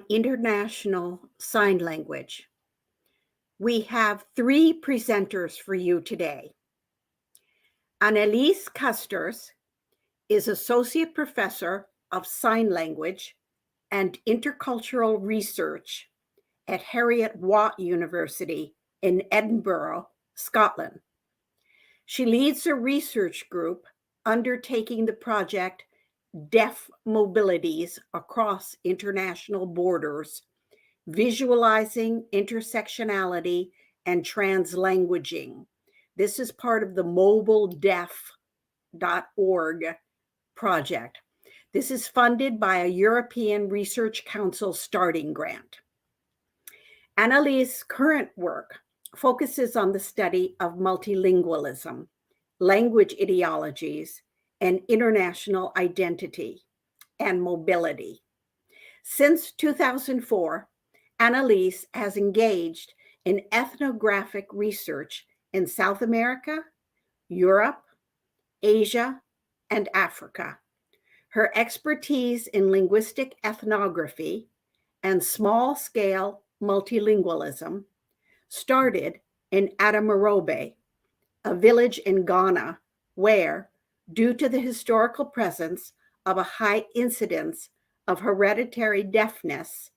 International Sign Language. We have 3 presenters for you today. Annelies Kusters is Associate Professor of Sign Language and Intercultural Research at Heriot-Watt University in Edinburgh, Scotland. She leads a research group undertaking the project Deaf Mobilities Across International Borders, Visualizing Intersectionality and Translanguaging. This is part of the mobiledeaf.org project. This is funded by a European Research Council starting grant. Annelies' current work focuses on the study of multilingualism, language ideologies, and international identity and mobility. Since 2004, Annelies has engaged in ethnographic research in South America, Europe, Asia, and Africa. Her expertise in linguistic ethnography and small-scale multilingualism started in Adamarobe, a village in Ghana where, due to the historical presence of a high incidence of hereditary deafness,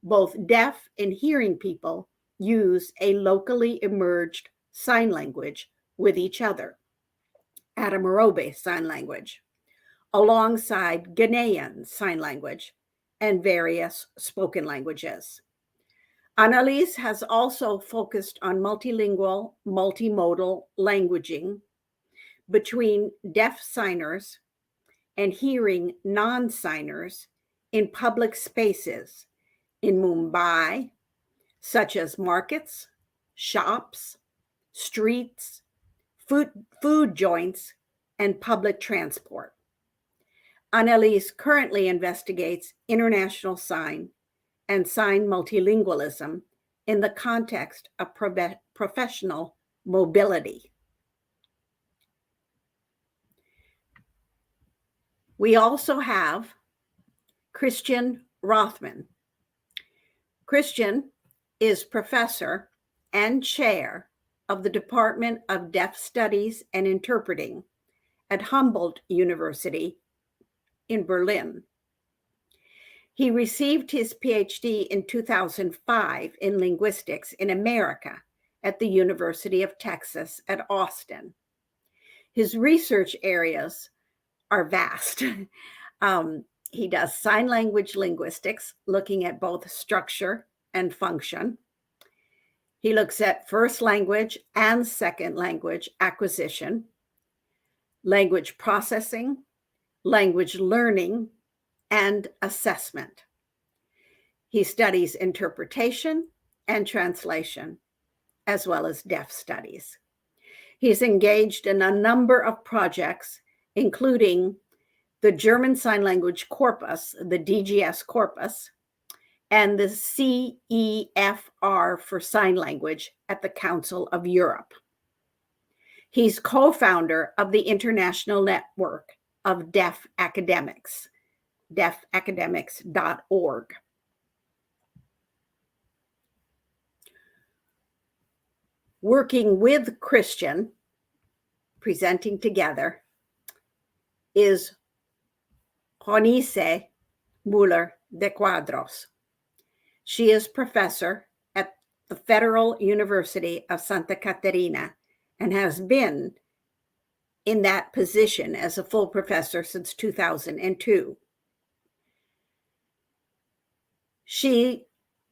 both deaf and hearing people use a locally emerged sign language with each other, Adamarobe Sign Language, alongside Ghanaian Sign Language and various spoken languages. Annelies has also focused on multilingual, multimodal languaging between deaf signers and hearing non-signers in public spaces in Mumbai, such as markets, shops, streets, food joints, and public transport. Annelies currently investigates international sign and sign multilingualism in the context of professional mobility. We also have Christian Rathmann. Christian is professor and chair of the Department of Deaf Studies and Interpreting at Humboldt University in Berlin. He received his PhD in 2005 in linguistics in America at the University of Texas at Austin. His research areas are vast. He does sign language linguistics, looking at both structure and function. He looks at first language and second language acquisition, language processing, language learning, and assessment. He studies interpretation and translation, as well as deaf studies. He's engaged in a number of projects, including the German Sign Language Corpus, the DGS Corpus, and the CEFR for Sign Language at the Council of Europe. He's co-founder of the International Network of Deaf Academics, deafacademics.org. Working with Christian, presenting together, is Ronice Müller de Quadros. She is professor at the Federal University of Santa Catarina and has been in that position as a full professor since 2002. She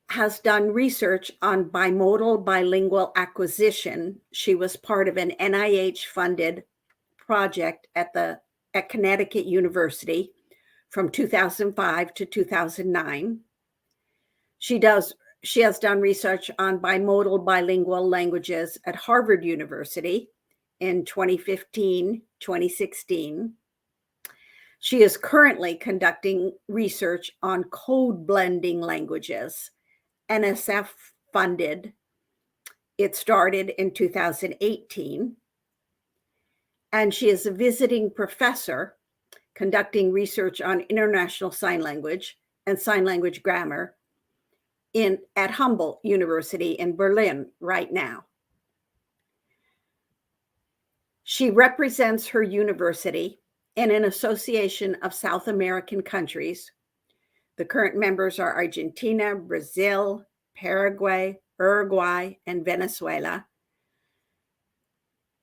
has done research on bimodal bilingual acquisition. She was part of an NIH-funded project at Connecticut University from 2005 to 2009. She has done research on bimodal bilingual languages at Harvard University in 2015, 2016. She is currently conducting research on code blending languages, NSF funded. It started in 2018. And she is a visiting professor conducting research on international sign language and sign language grammar at Humboldt University in Berlin right now. She represents her university in an association of South American countries. The current members are Argentina, Brazil, Paraguay, Uruguay, and Venezuela.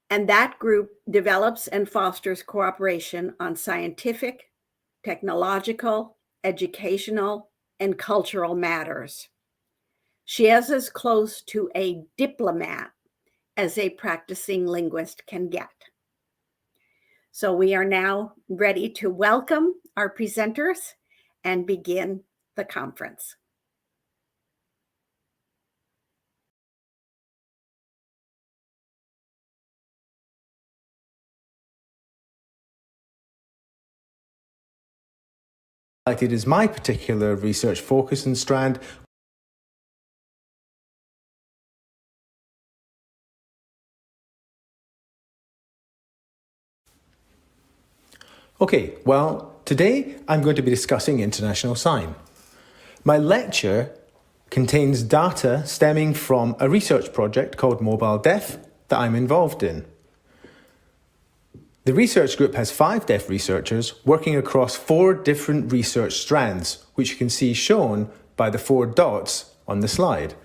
And that group develops and fosters cooperation on scientific, technological, educational, and cultural matters. She is as close to a diplomat as a practicing linguist can get. So we are now ready to welcome our presenters and begin the conference. It is my particular research focus and strand. Okay, well, today I'm going to be discussing international sign. My lecture contains data stemming from a research project called Mobile Deaf that I'm involved in. The research group has 5 deaf researchers working across 4 different research strands, which you can see shown by the 4 dots on the slide.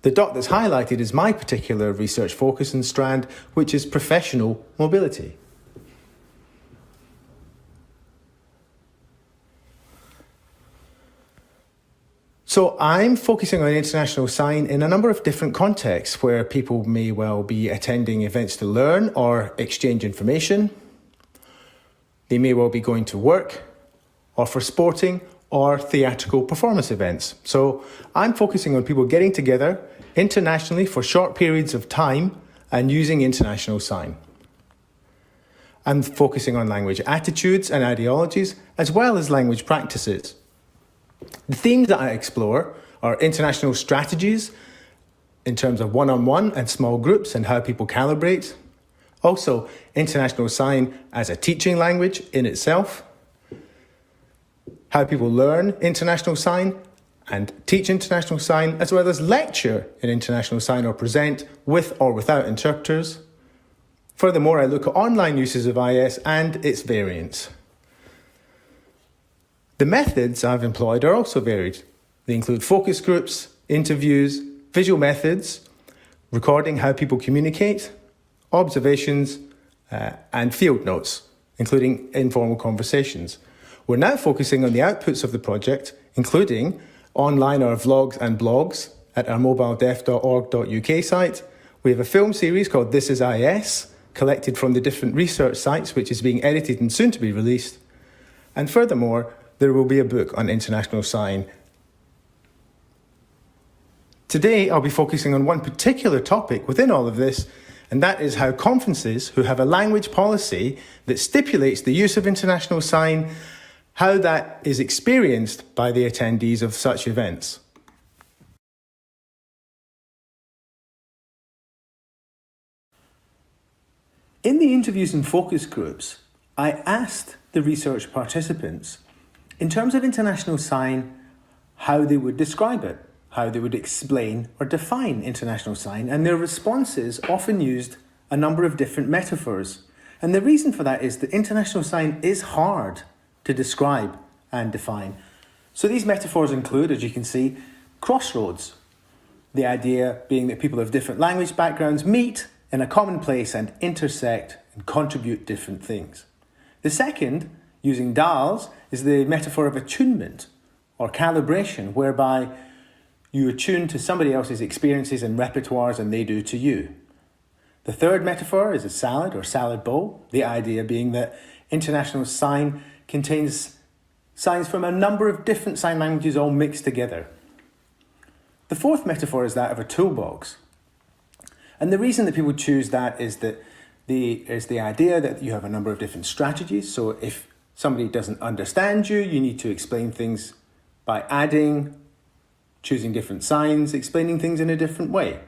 The dot that's highlighted is my particular research focus and strand, which is professional mobility. So I'm focusing on international sign in a number of different contexts where people may well be attending events to learn or exchange information. They may well be going to work or for sporting or theatrical performance events. So I'm focusing on people getting together internationally for short periods of time and using international sign. I'm focusing on language attitudes and ideologies as well as language practices. The themes that I explore are international strategies in terms of one-on-one and small groups and how people calibrate. Also, international sign as a teaching language in itself. How people learn international sign and teach international sign, as well as lecture in international sign or present with or without interpreters. Furthermore, I look at online uses of IS and its variants. The methods I've employed are also varied. They include focus groups, interviews, visual methods, recording how people communicate, observations, and field notes, including informal conversations. We're now focusing on the outputs of the project, including online or vlogs and blogs at our mobiledef.org.uk site. We have a film series called This is IS, collected from the different research sites, which is being edited and soon to be released. And furthermore, there will be a book on international sign. Today, I'll be focusing on one particular topic within all of this, and that is how conferences who have a language policy that stipulates the use of international sign, how that is experienced by the attendees of such events. In the interviews and focus groups, I asked the research participants, in terms of international sign, how they would describe it, how they would explain or define international sign, and their responses often used a number of different metaphors. And the reason for that is that international sign is hard to describe and define. So these metaphors include, as you can see, crossroads. The idea being that people of different language backgrounds meet in a common place and intersect and contribute different things. The second, using dals, is the metaphor of attunement or calibration, whereby you attune to somebody else's experiences and repertoires and they do to you. The third metaphor is a salad or salad bowl, the idea being that international sign contains signs from a number of different sign languages all mixed together. The fourth metaphor is that of a toolbox. And the reason that people choose that is that the idea that you have a number of different strategies. So if somebody doesn't understand you, you need to explain things by adding, choosing different signs, explaining things in a different way.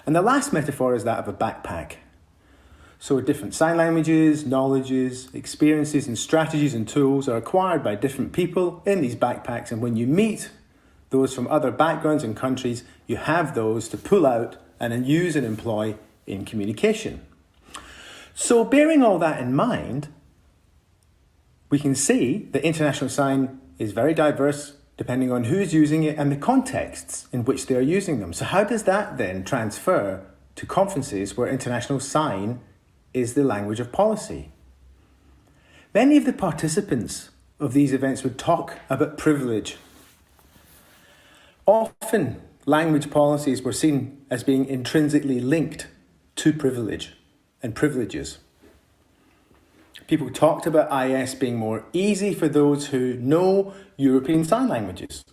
And the last metaphor is that of a backpack. So different sign languages, knowledges, experiences and strategies and tools are acquired by different people in these backpacks. And when you meet those from other backgrounds and countries, you have those to pull out and then use and employ in communication. So bearing all that in mind, we can see that international sign is very diverse depending on who's using it and the contexts in which they are using them. So how does that then transfer to conferences where international sign is the language of policy? Many of the participants of these events would talk about privilege. Often, language policies were seen as being intrinsically linked to privilege and privileges. People talked about IS being more easy for those who know European Sign Languages.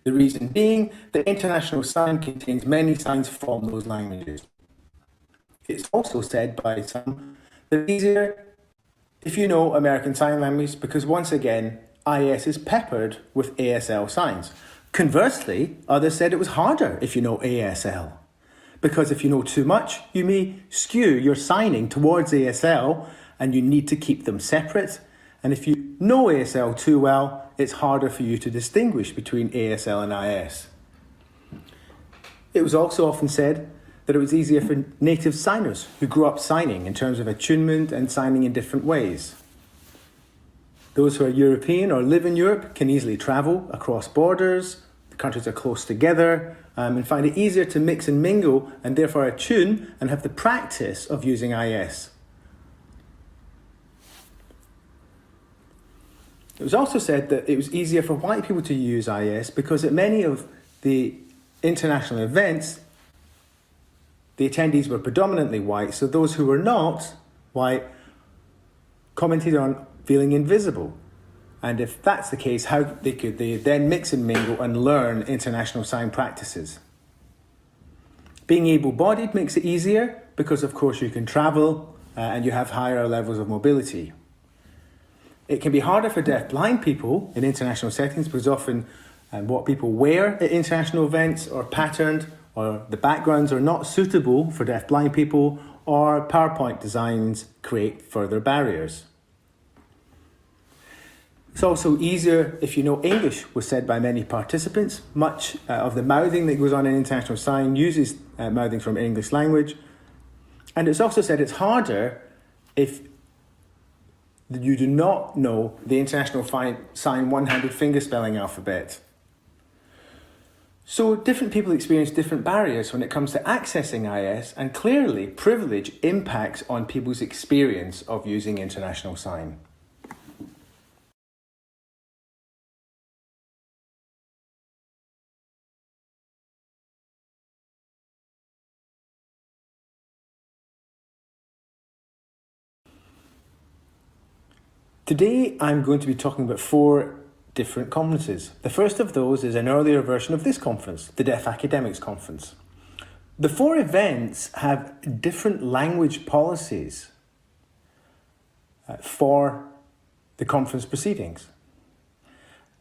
The reason being that international sign contains many signs from those languages. It's also said by some that it's easier if you know American Sign Language because once again, IS is peppered with ASL signs. Conversely, others said it was harder if you know ASL. Because if you know too much, you may skew your signing towards ASL and you need to keep them separate. And if you know ASL too well, it's harder for you to distinguish between ASL and IS. It was also often said that it was easier for native signers who grew up signing in terms of attunement and signing in different ways. Those who are European or live in Europe can easily travel across borders, the countries are close together, and find it easier to mix and mingle and therefore attune and have the practice of using IS. It was also said that it was easier for white people to use IS because at many of the international events, the attendees were predominantly white, so those who were not white commented on feeling invisible. And if that's the case, how could they then mix and mingle and learn international sign practices? Being able-bodied makes it easier because, of course, you can travel and you have higher levels of mobility. It can be harder for deaf-blind people in international settings because often what people wear at international events are patterned, or the backgrounds are not suitable for deaf-blind people, or PowerPoint designs create further barriers. It's also easier if you know English, was said by many participants. Much of the mouthing that goes on in international sign uses mouthing from English language. And it's also said it's harder if you do not know the international sign one-handed fingerspelling alphabet. So different people experience different barriers when it comes to accessing IS, and clearly privilege impacts on people's experience of using international sign. Today, I'm going to be talking about 4 different conferences. The first of those is an earlier version of this conference, the Deaf Academics Conference. The 4 events have different language policies for the conference proceedings.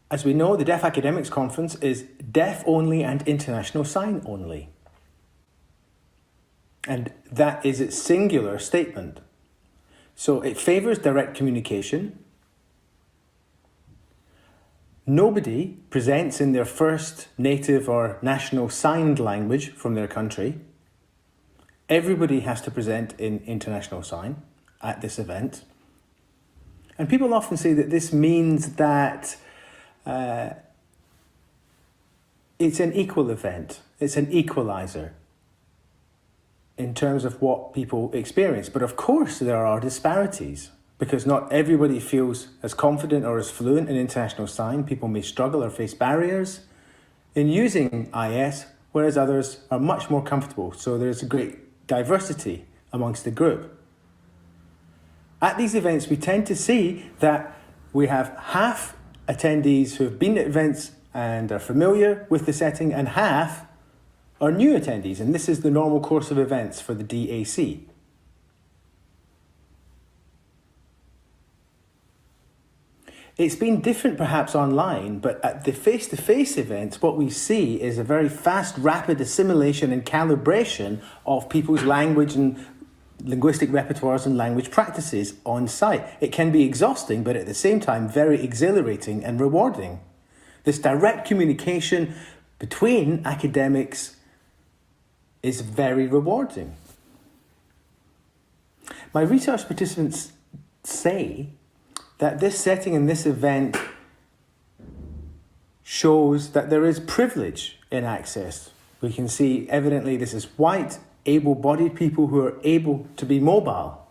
As we know, the Deaf Academics Conference is deaf only and international sign only. And that is its singular statement. So it favours direct communication. Nobody presents in their first native or national signed language from their country. Everybody has to present in international sign at this event. And people often say that this means that it's an equal event. It's an equaliser in terms of what people experience. But of course there are disparities because not everybody feels as confident or as fluent in international sign. People may struggle or face barriers in using IS, whereas others are much more comfortable. So there's a great diversity amongst the group. At these events, we tend to see that we have half attendees who have been at events and are familiar with the setting, and half are new attendees, and this is the normal course of events for the DAC. It's been different perhaps online, but at the face-to-face events, what we see is a very fast, rapid assimilation and calibration of people's language and linguistic repertoires and language practices on site. It can be exhausting, but at the same time, very exhilarating and rewarding. This direct communication between academics is very rewarding. My research participants say that this setting and this event shows that there is privilege in access. We can see evidently this is white, able-bodied people who are able to be mobile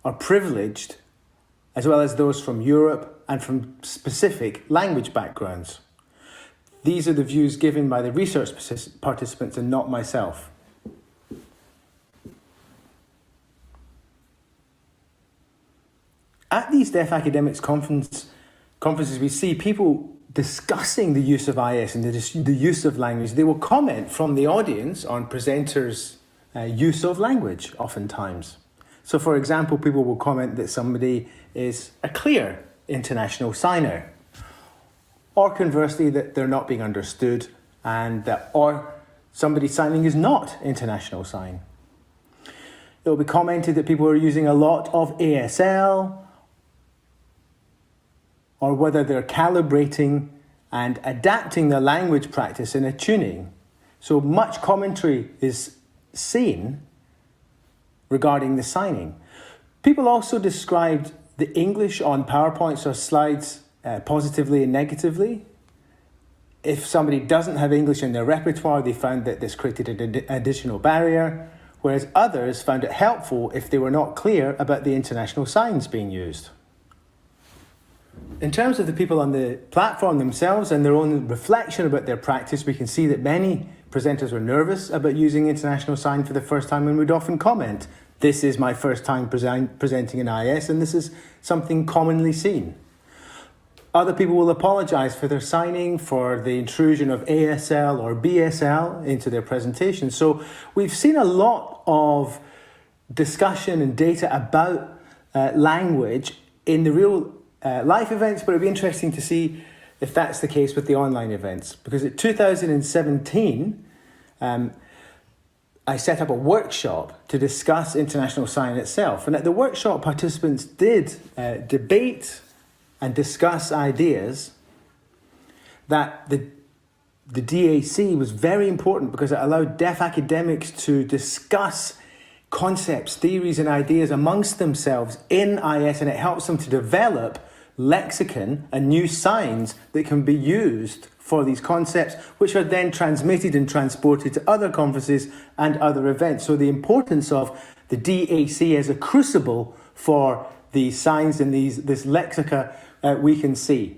are privileged, as well as those from Europe and from specific language backgrounds. These are the views given by the research participants and not myself. At these deaf academics conferences, we see people discussing the use of IS and the use of language. They will comment from the audience on presenters' use of language oftentimes. So for example, people will comment that somebody is a clear international signer, or conversely that they're not being understood, or somebody signing is not international sign. It will be commented that people are using a lot of ASL, or whether they're calibrating and adapting their language practice in a tuning. So much commentary is seen regarding the signing. People also described the English on PowerPoints or slides positively and negatively. If somebody doesn't have English in their repertoire, they found that this created an additional barrier, whereas others found it helpful if they were not clear about the international signs being used. In terms of the people on the platform themselves and their own reflection about their practice, we can see that many presenters were nervous about using international sign for the first time and would often comment, "This is my first time presenting an IS, and this is something commonly seen." Other people will apologise for their signing, for the intrusion of ASL or BSL into their presentation. So we've seen a lot of discussion and data about language in the real live events, but it'd be interesting to see if that's the case with the online events. Because in 2017, I set up a workshop to discuss international sign itself. And at the workshop, participants did debate and discuss ideas that the DAC was very important because it allowed deaf academics to discuss concepts, theories and ideas amongst themselves in IS, and it helps them to develop lexicon and new signs that can be used for these concepts, which are then transmitted and transported to other conferences and other events. So the importance of the DAC as a crucible for these signs and this lexica we can see.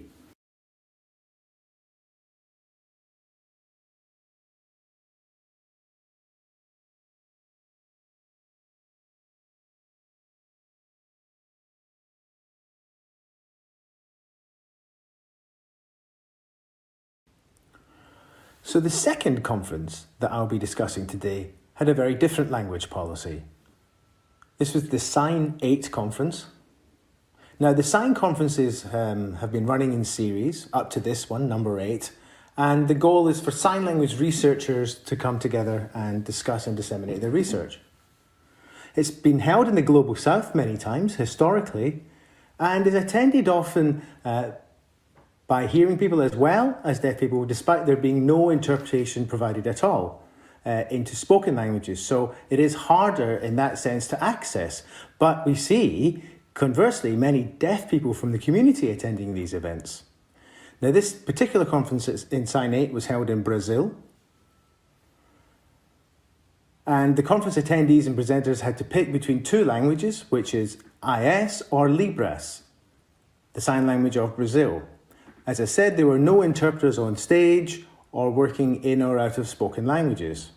So the second conference that I'll be discussing today had a very different language policy. This was the Sign 8 conference. Now the Sign conferences have been running in series up to this one, number 8, and the goal is for sign language researchers to come together and discuss and disseminate their research. It's been held in the Global South many times, historically, and is attended often by hearing people as well as deaf people, despite there being no interpretation provided at all into spoken languages. So it is harder in that sense to access. But we see, conversely, many deaf people from the community attending these events. Now, this particular conference in Sign 8 was held in Brazil. And the conference attendees and presenters had to pick between two languages, which is IS or Libras, the sign language of Brazil. As I said, there were no interpreters on stage or working in or out of spoken languages.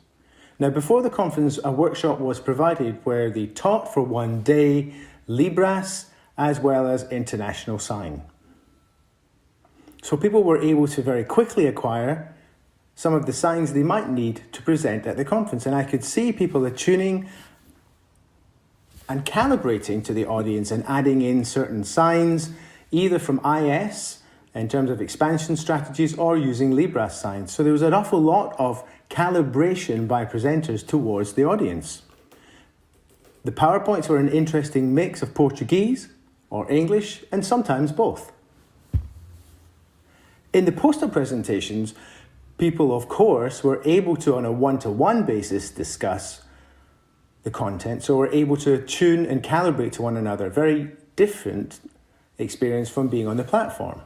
Now, before the conference, a workshop was provided where they taught for one day Libras as well as international sign. So people were able to very quickly acquire some of the signs they might need to present at the conference. And I could see people attuning and calibrating to the audience and adding in certain signs, either from IS, in terms of expansion strategies, or using Libras signs. So there was an awful lot of calibration by presenters towards the audience. The PowerPoints were an interesting mix of Portuguese or English, and sometimes both. In the poster presentations, People, of course, were able to, on a one-to-one basis, discuss the content, so we're able to tune and calibrate to one another. Very different experience from being on the platform.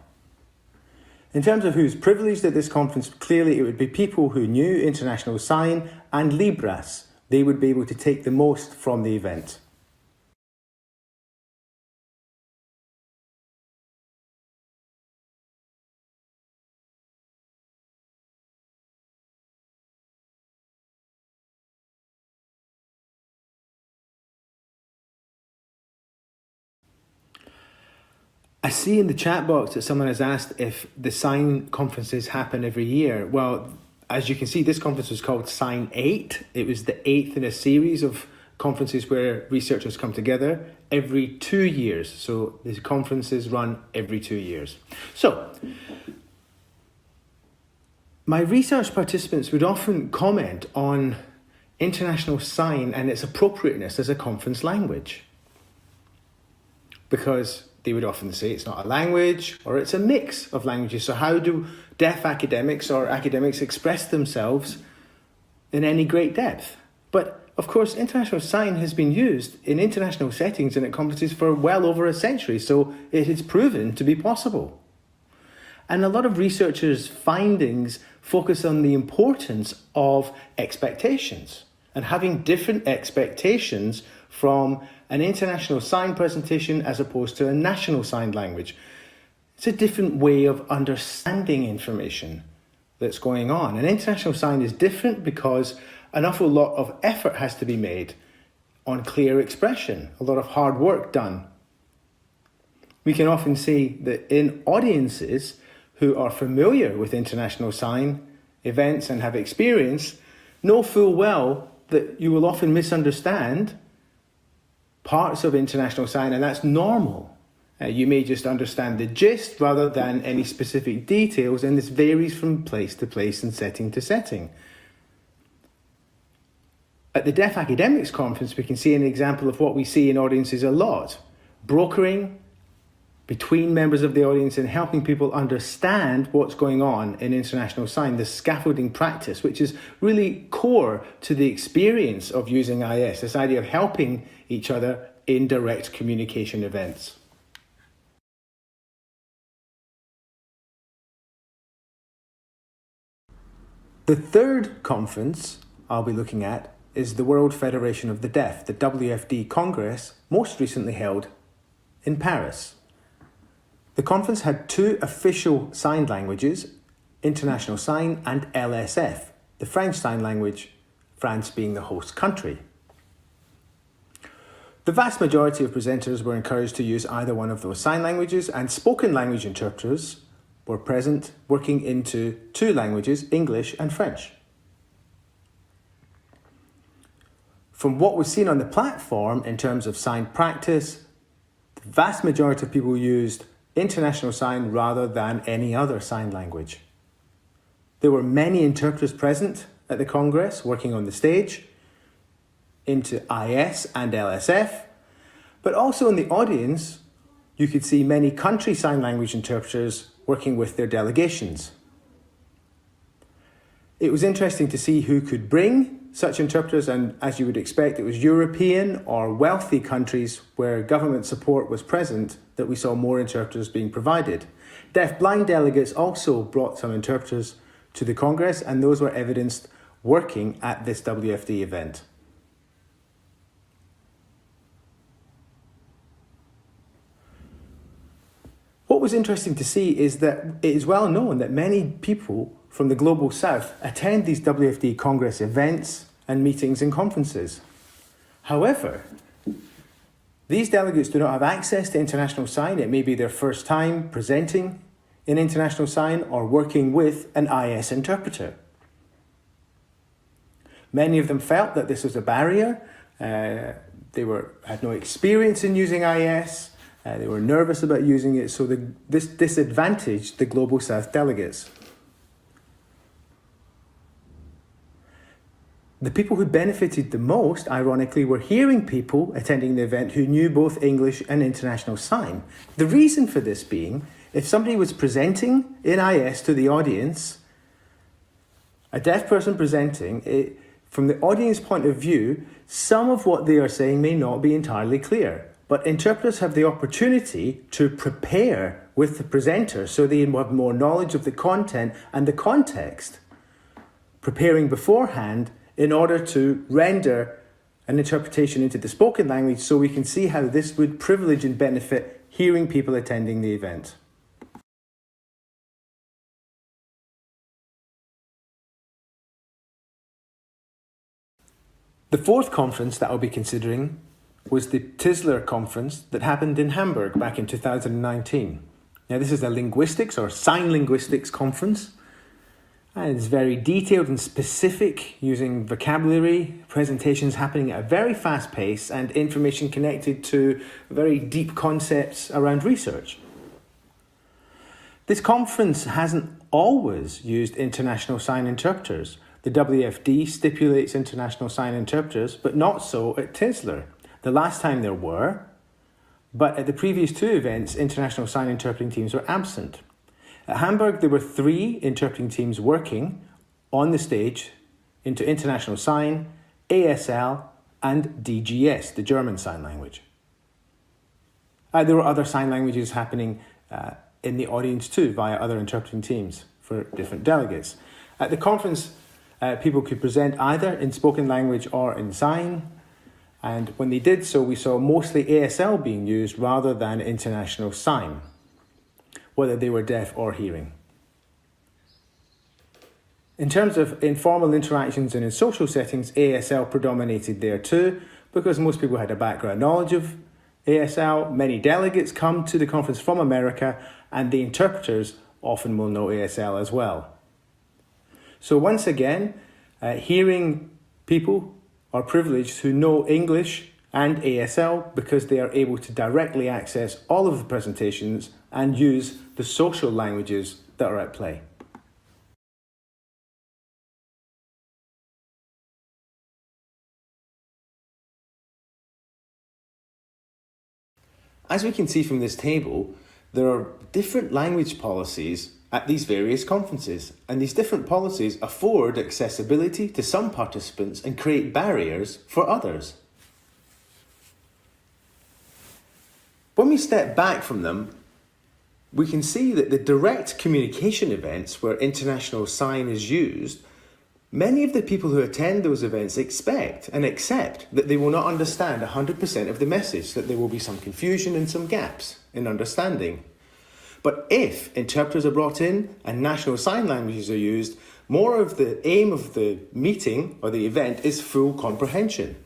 In terms of who's privileged at this conference, clearly it would be people who knew International Sign and Libras. They would be able to take the most from the event. I see in the chat box that someone has asked if the Sign conferences happen every year. Well, as you can see, this conference was called Sign 8. It was the 8th in a series of conferences where researchers come together every 2 years. So these conferences run every 2 years. So my research participants would often comment on International Sign and its appropriateness as a conference language, because they would often say it's not a language or it's a mix of languages. So how do deaf academics or academics express themselves in any great depth? But of course, International Sign has been used in international settings and at conferences for well over a century, so it has proven to be possible. And a lot of researchers' findings focus on the importance of expectations and having different expectations from an International Sign presentation as opposed to a national sign language. It's a different way of understanding information that's going on. An International Sign is different because an awful lot of effort has to be made on clear expression, a lot of hard work done. We can often see that in audiences who are familiar with International Sign events and have experience, know full well that you will often misunderstand parts of International Sign, and that's normal. You may just understand the gist rather than any specific details, and this varies from place to place and setting to setting. At the Deaf Academics Conference, we can see an example of what we see in audiences a lot. Brokering between members of the audience and helping people understand what's going on in International Sign, the scaffolding practice, which is really core to the experience of using IS, this idea of helping each other in direct communication events. The third conference I'll be looking at is the World Federation of the Deaf, the WFD Congress, most recently held in Paris. The conference had two official sign languages, International Sign and LSF, the French Sign Language, France being the host country. The vast majority of presenters were encouraged to use either one of those sign languages, and spoken language interpreters were present working into two languages, English and French. From what was seen on the platform in terms of sign practice, the vast majority of people used International Sign rather than any other sign language. There were many interpreters present at the Congress working on the stage into IS and LSF, but also in the audience you could see many country sign language interpreters working with their delegations. It was interesting to see who could bring such interpreters, and as you would expect, it was European or wealthy countries where government support was present that we saw more interpreters being provided. Deaf-blind delegates also brought some interpreters to the Congress, and those were evidenced working at this WFD event. What was interesting to see is that it is well known that many people from the Global South attend these WFD Congress events and meetings and conferences. However, these delegates do not have access to International Sign. It may be their first time presenting in International Sign or working with an IS interpreter. Many of them felt that this was a barrier. They had no experience in using IS. They were nervous about using it, so this disadvantaged the Global South delegates. The people who benefited the most, ironically, were hearing people attending the event who knew both English and International Sign. The reason for this being, if somebody was presenting in IS to the audience, A deaf person presenting, from the audience point of view, some of what they are saying may not be entirely clear, but interpreters have the opportunity to prepare with the presenter so they have more knowledge of the content and the context, preparing beforehand in order to render an interpretation into the spoken language so we can see how this would privilege and benefit hearing people attending the event. The fourth conference that I'll be considering was the Tisler Conference that happened in Hamburg back in 2019. Now, this is a linguistics or sign linguistics conference, and it's very detailed and specific, using vocabulary, presentations happening at a very fast pace, and information connected to very deep concepts around research. This conference hasn't always used international sign interpreters. The WFD stipulates international sign interpreters, but not so at Tisler. The last time there were, but at the previous two events, international sign interpreting teams were absent. At Hamburg, there were 3 interpreting teams working on the stage into international sign, ASL, and DGS, the German Sign Language. There were other sign languages happening in the audience too, via other interpreting teams for different delegates. At the conference, people could present either in spoken language or in sign, and when they did so, we saw mostly ASL being used rather than international sign, whether they were deaf or hearing. In terms of informal interactions and in social settings, ASL predominated there too, because most people had a background knowledge of ASL. Many delegates come to the conference from America, and the interpreters often will know ASL as well. So once again, hearing people are privileged who know English and ASL because they are able to directly access all of the presentations and use the social languages that are at play. As we can see from this table, there are different language policies at these various conferences, and these different policies afford accessibility to some participants and create barriers for others. When we step back from them, we can see that the direct communication events where international sign is used, many of the people who attend those events expect and accept that they will not understand 100% of the message, that there will be some confusion and some gaps in understanding. But if interpreters are brought in and national sign languages are used, more of the aim of the meeting or the event is full comprehension.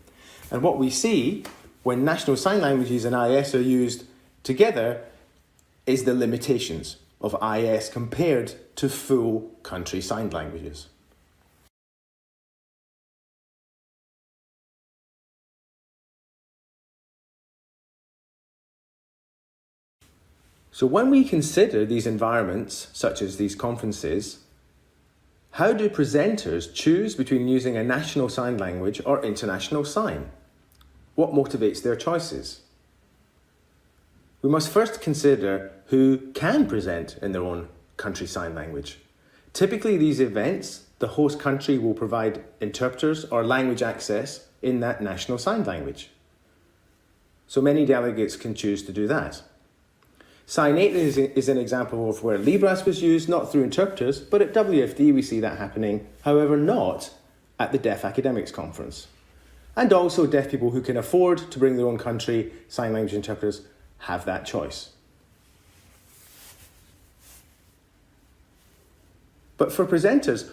And what we see when national sign languages and IS are used together is the limitations of IS compared to full country sign languages. So when we consider these environments, such as these conferences, how do presenters choose between using a national sign language or international sign? What motivates their choices? We must first consider who can present in their own country sign language. Typically, these events, the host country will provide interpreters or language access in that national sign language. So many delegates can choose to do that. Sign 8 is an example of where Libras was used, not through interpreters, but at WFD we see that happening, however not at the Deaf Academics Conference. And also deaf people who can afford to bring their own country sign language interpreters have that choice. But for presenters,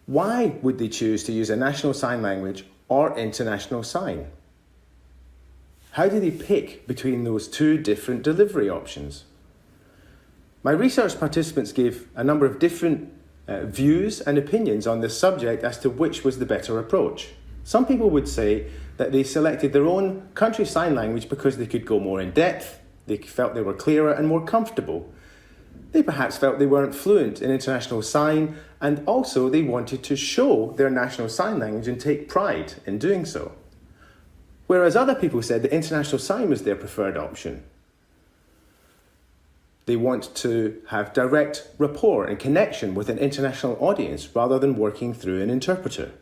why would they choose to use a national sign language or international sign? How do they pick between those two different delivery options? My research participants gave a number of different views and opinions on this subject as to which was the better approach. Some people would say that they selected their own country sign language because they could go more in depth, they felt they were clearer and more comfortable. They perhaps felt they weren't fluent in international sign, and also they wanted to show their national sign language and take pride in doing so. Whereas other people said that international sign was their preferred option. They want to have direct rapport and connection with an international audience rather than working through an interpreter.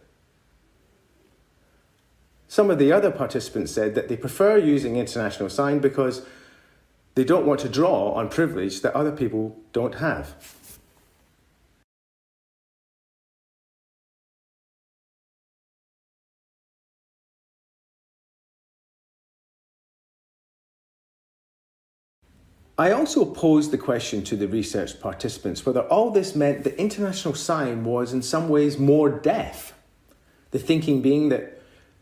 Some of the other participants said that they prefer using international sign because they don't want to draw on privilege that other people don't have. I also posed the question to the research participants whether all this meant that international sign was in some ways more deaf. The thinking being that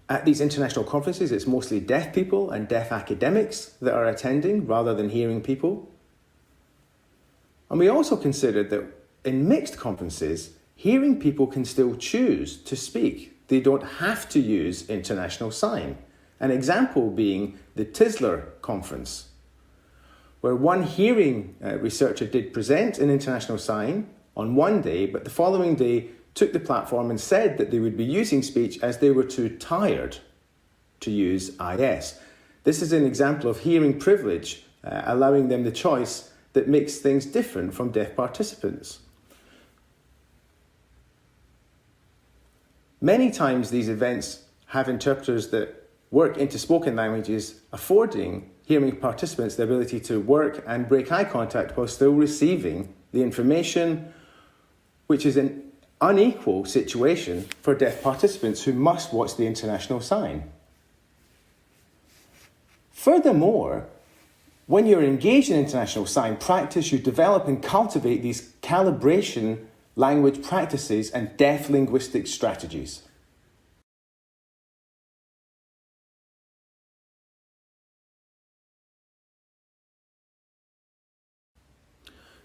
at these international conferences it's mostly deaf people and deaf academics that are attending rather than hearing people. And we also considered that in mixed conferences, hearing people can still choose to speak. They don't have to use international sign. An example being the Tisler Conference, where one hearing researcher did present in international sign on one day, but the following day took the platform and said that they would be using speech as they were too tired to use IS. This is an example of hearing privilege, allowing them the choice that makes things different from deaf participants. Many times these events have interpreters that work into spoken languages, affording hearing participants the ability to work and break eye contact while still receiving the information, which is an unequal situation for deaf participants who must watch the international sign. Furthermore, when you're engaged in international sign practice, you develop and cultivate these calibration language practices and deaf linguistic strategies.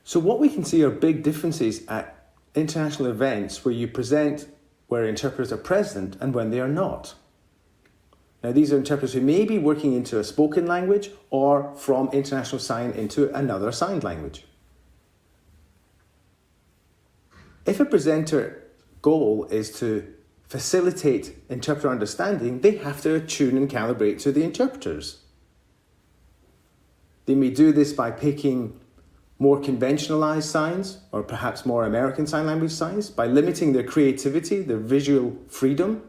So what we can see are big differences at international events where you present where interpreters are present and when they are not. Now, these are interpreters who may be working into a spoken language or from international sign into another signed language. If a presenter goal is to facilitate interpreter understanding, they have to attune and calibrate to the interpreters. They may do this by picking more conventionalized signs, or perhaps more American Sign Language signs, by limiting their creativity, their visual freedom,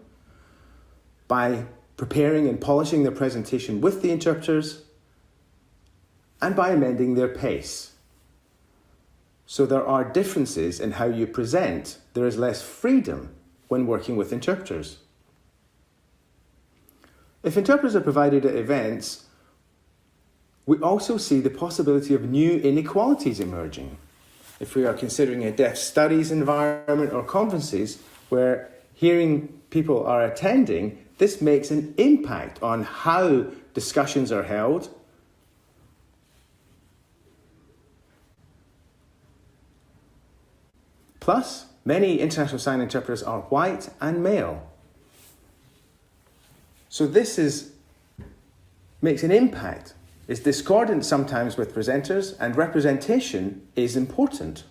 by preparing and polishing their presentation with the interpreters, and by amending their pace. So there are differences in how you present. There is less freedom when working with interpreters. If interpreters are provided at events, we also see the possibility of new inequalities emerging. If we are considering a deaf studies environment or conferences where hearing people are attending, this makes an impact on how discussions are held. Plus, many international sign interpreters are white and male. So this makes an impact. It's discordant sometimes with presenters, and representation is important.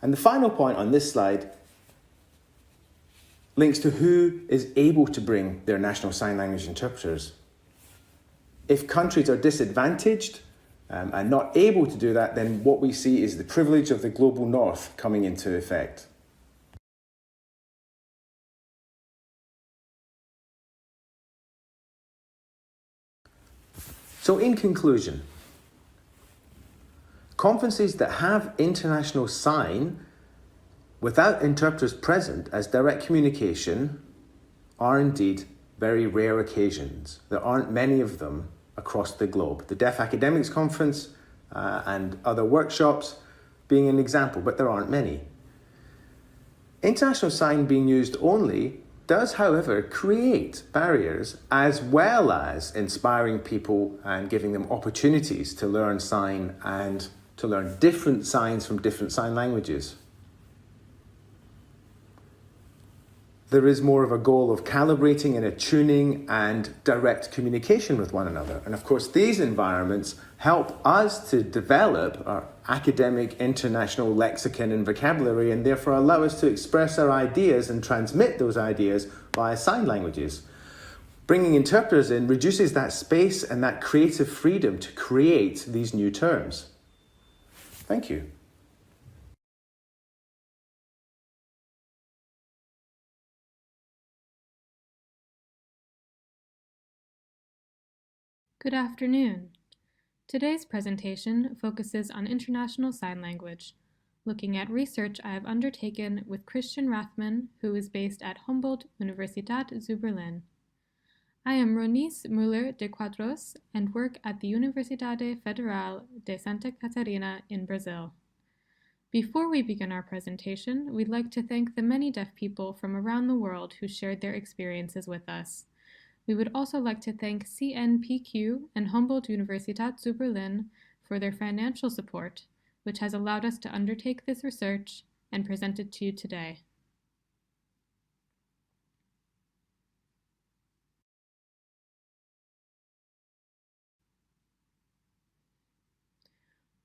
And the final point on this slide links to who is able to bring their national sign language interpreters. If countries are disadvantaged and not able to do that, then what we see is the privilege of the global north coming into effect. So in conclusion, conferences that have international sign without interpreters present as direct communication are indeed very rare occasions. There aren't many of them across the globe. The Deaf Academics Conference and other workshops being an example, but there aren't many. International sign being used only does, however, create barriers as well as inspiring people and giving them opportunities to learn sign and to learn different signs from different sign languages. There is more of a goal of calibrating and attuning and direct communication with one another. And of course, these environments help us to develop our academic international lexicon and vocabulary, and therefore allow us to express our ideas and transmit those ideas via sign languages. Bringing interpreters in reduces that space and that creative freedom to create these new terms. Thank you. Good afternoon. Today's presentation focuses on international sign language, looking at research I have undertaken with Christian Rathmann, who is based at Humboldt-Universität zu Berlin. I am Ronice Müller de Quadros and work at the Universidade Federal de Santa Catarina in Brazil. Before we begin our presentation, we'd like to thank the many deaf people from around the world who shared their experiences with us. We would also like to thank CNPq and Humboldt-Universität zu Berlin for their financial support, which has allowed us to undertake this research and present it to you today.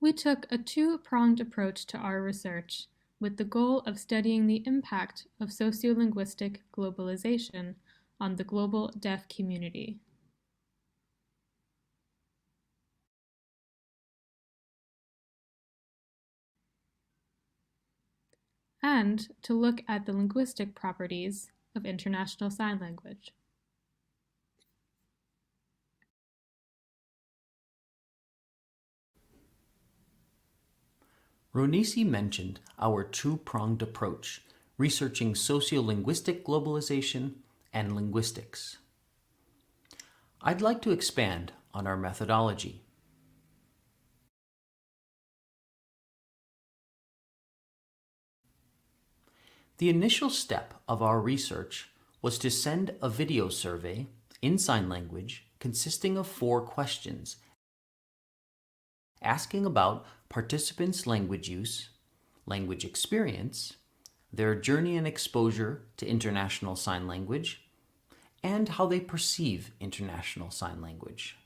We took a two-pronged approach to our research, with the goal of studying the impact of sociolinguistic globalization on the global deaf community. And to look at the linguistic properties of international sign language. Ronice mentioned our two-pronged approach, researching sociolinguistic globalization and linguistics. I'd like to expand on our methodology. The initial step of our research was to send a video survey in sign language consisting of 4 questions, asking about participants' language use, language experience, their journey and exposure to international sign language, and how they perceive international sign language.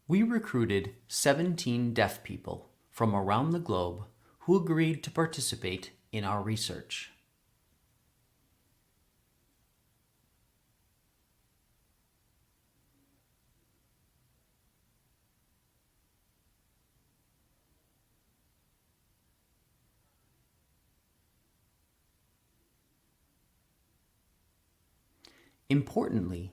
We recruited 17 deaf people from around the globe who agreed to participate in our research. Importantly,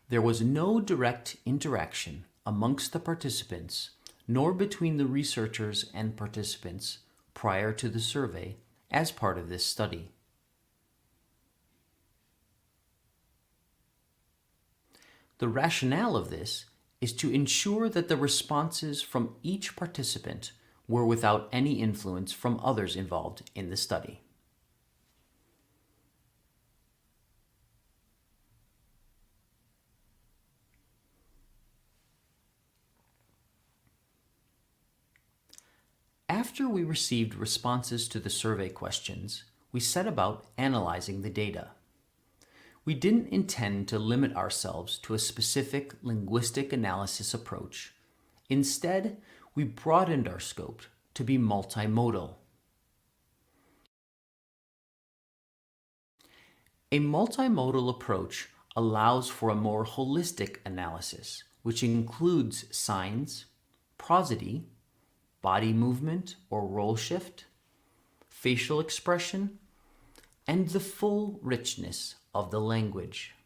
there was no direct interaction amongst the participants, nor between the researchers and participants prior to the survey as part of this study. The rationale of this is to ensure that the responses from each participant were without any influence from others involved in the study. After we received responses to the survey questions, we set about analyzing the data. We didn't intend to limit ourselves to a specific linguistic analysis approach. Instead, we broadened our scope to be multimodal. A multimodal approach allows for a more holistic analysis, which includes signs, prosody, body movement or role shift, facial expression, and the full richness of the language.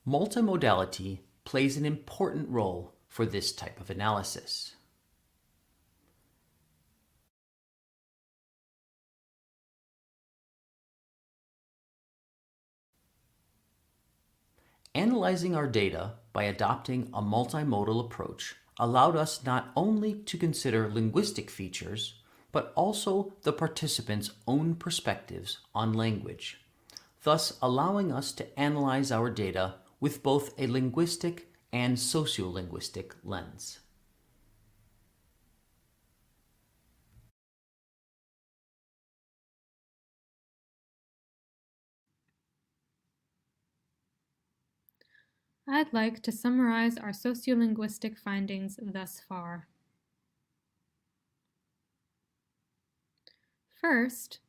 Multimodality plays an important role for this type of analysis. Analyzing our data by adopting a multimodal approach allowed us not only to consider linguistic features, but also the participants' own perspectives on language, thus allowing us to analyze our data with both a linguistic and sociolinguistic lens. I'd like to summarize our sociolinguistic findings thus far. First,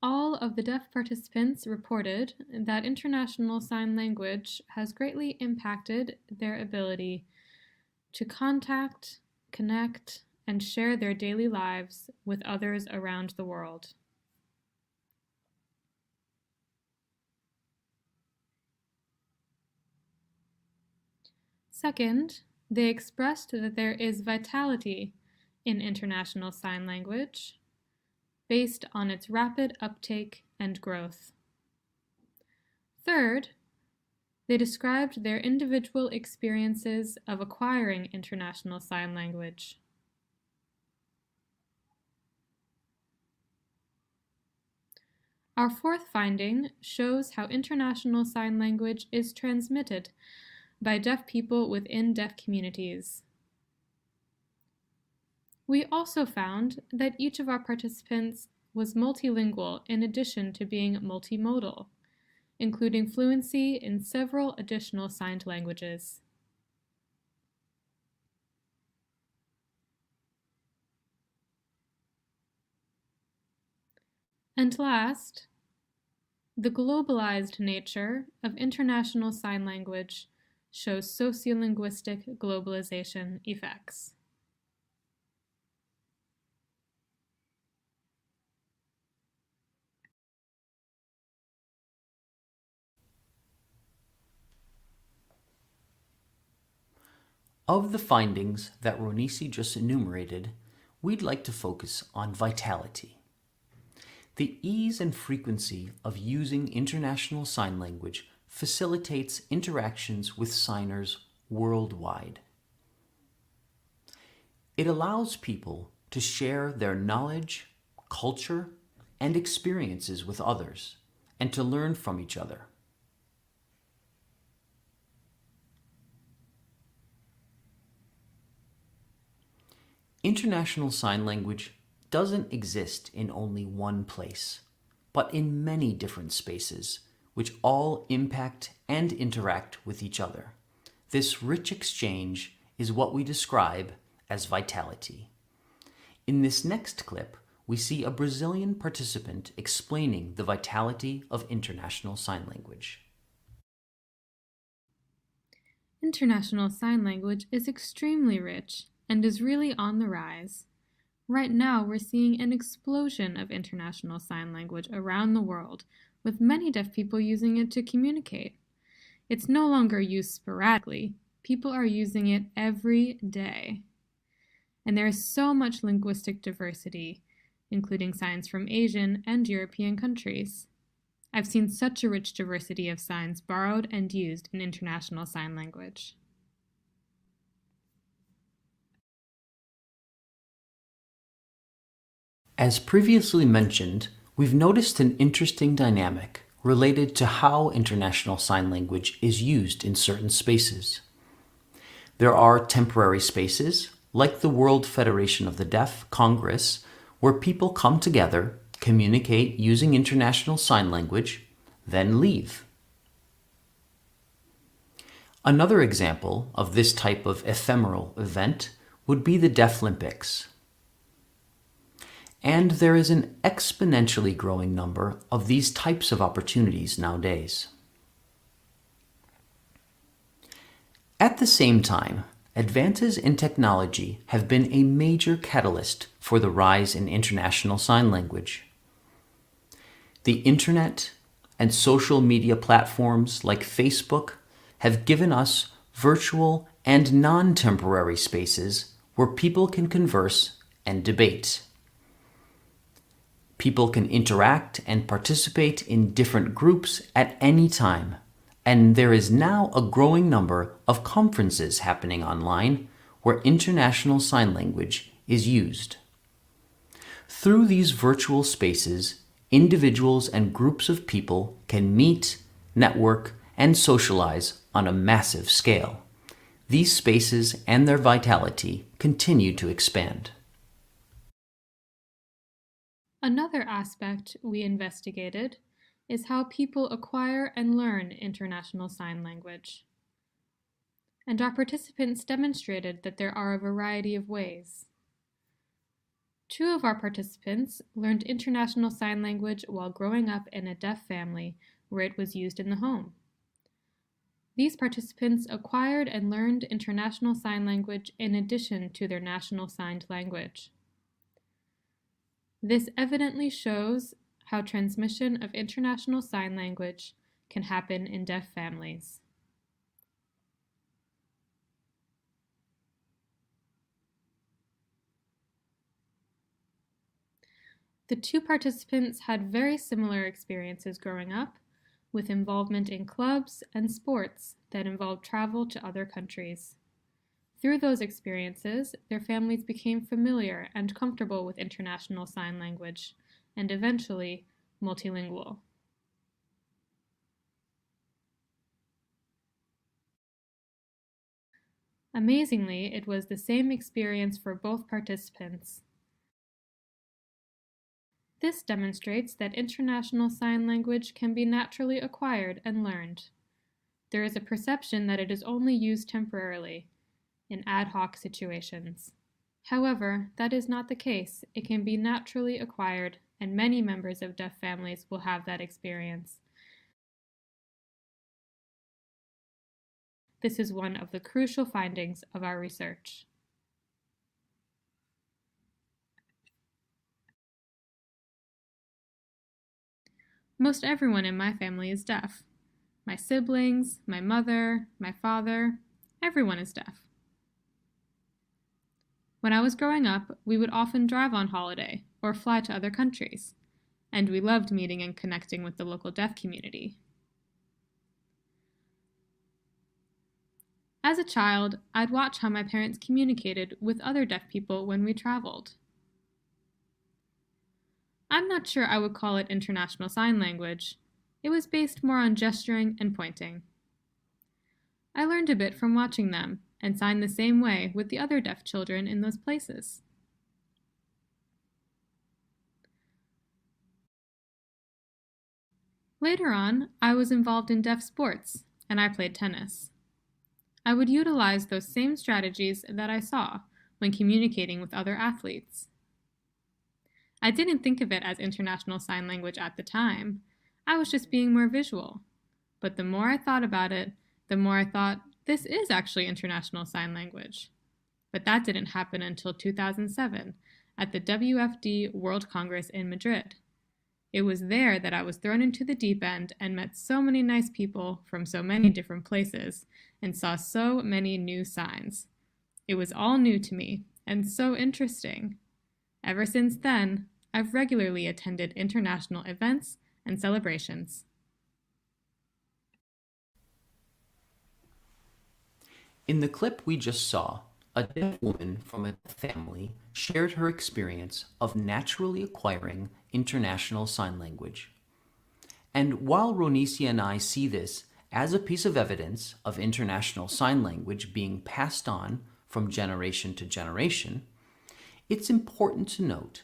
All of the deaf participants reported that International Sign Language has greatly impacted their ability to contact, connect, and share their daily lives with others around the world. Second, they expressed that there is vitality in International Sign Language based on its rapid uptake and growth. Third, they described their individual experiences of acquiring International Sign Language. Our fourth finding shows how International Sign Language is transmitted by deaf people within deaf communities. We also found that each of our participants was multilingual in addition to being multimodal, including fluency in several additional signed languages. And last, the globalized nature of International Sign Language shows sociolinguistic globalization effects. Of the findings that Ronice just enumerated, we'd like to focus on vitality. The ease and frequency of using International Sign Language facilitates interactions with signers worldwide. It allows people to share their knowledge, culture, and experiences with others, and to learn from each other. International Sign Language doesn't exist in only one place, but in many different spaces, which all impact and interact with each other. This rich exchange is what we describe as vitality. In this next clip, we see a Brazilian participant explaining the vitality of International Sign Language. International Sign Language is extremely rich and is really on the rise. Right now, we're seeing an explosion of International Sign Language around the world, with many deaf people using it to communicate. It's no longer used sporadically. People are using it every day. And there is so much linguistic diversity, including signs from Asian and European countries. I've seen such a rich diversity of signs borrowed and used in International Sign Language. As previously mentioned, we've noticed an interesting dynamic related to how International Sign Language is used in certain spaces. There are temporary spaces, like the World Federation of the Deaf Congress, where people come together, communicate using International Sign Language, then leave. Another example of this type of ephemeral event would be the Deaflympics. And there is an exponentially growing number of these types of opportunities nowadays. At the same time, advances in technology have been a major catalyst for the rise in International Sign Language. The internet and social media platforms like Facebook have given us virtual and non-temporary spaces where people can converse and debate. People can interact and participate in different groups at any time, and there is now a growing number of conferences happening online where International Sign Language is used. Through these virtual spaces, individuals and groups of people can meet, network, and socialize on a massive scale. These spaces and their vitality continue to expand. Another aspect we investigated is how people acquire and learn International Sign Language. And our participants demonstrated that there are a variety of ways. 2 of our participants learned International Sign Language while growing up in a deaf family where it was used in the home. These participants acquired and learned International Sign Language in addition to their national signed language. This evidently shows how transmission of International Sign Language can happen in deaf families. The 2 participants had very similar experiences growing up, with involvement in clubs and sports that involved travel to other countries. Through those experiences, their families became familiar and comfortable with International Sign Language, and eventually multilingual. Amazingly, it was the same experience for both participants. This demonstrates that International Sign Language can be naturally acquired and learned. There is a perception that it is only used temporarily, in ad hoc situations. However, that is not the case. It can be naturally acquired, and many members of deaf families will have that experience. This is one of the crucial findings of our research. Most everyone in my family is deaf. My siblings, my mother, my father, everyone is deaf. When I was growing up, we would often drive on holiday or fly to other countries, and we loved meeting and connecting with the local deaf community. As a child, I'd watch how my parents communicated with other deaf people when we traveled. I'm not sure I would call it International Sign Language. It was based more on gesturing and pointing. I learned a bit from watching them and signed the same way with the other deaf children in those places. Later on, I was involved in deaf sports, and I played tennis. I would utilize those same strategies that I saw when communicating with other athletes. I didn't think of it as International Sign Language at the time. I was just being more visual. But the more I thought about it, the more I thought, this is actually International Sign Language. But that didn't happen until 2007 at the WFD World Congress in Madrid. It was there that I was thrown into the deep end and met so many nice people from so many different places and saw so many new signs. It was all new to me and so interesting. Ever since then, I've regularly attended international events and celebrations. In the clip we just saw, a deaf woman from a family shared her experience of naturally acquiring International Sign Language. And while Ronice and I see this as a piece of evidence of International Sign Language being passed on from generation to generation, it's important to note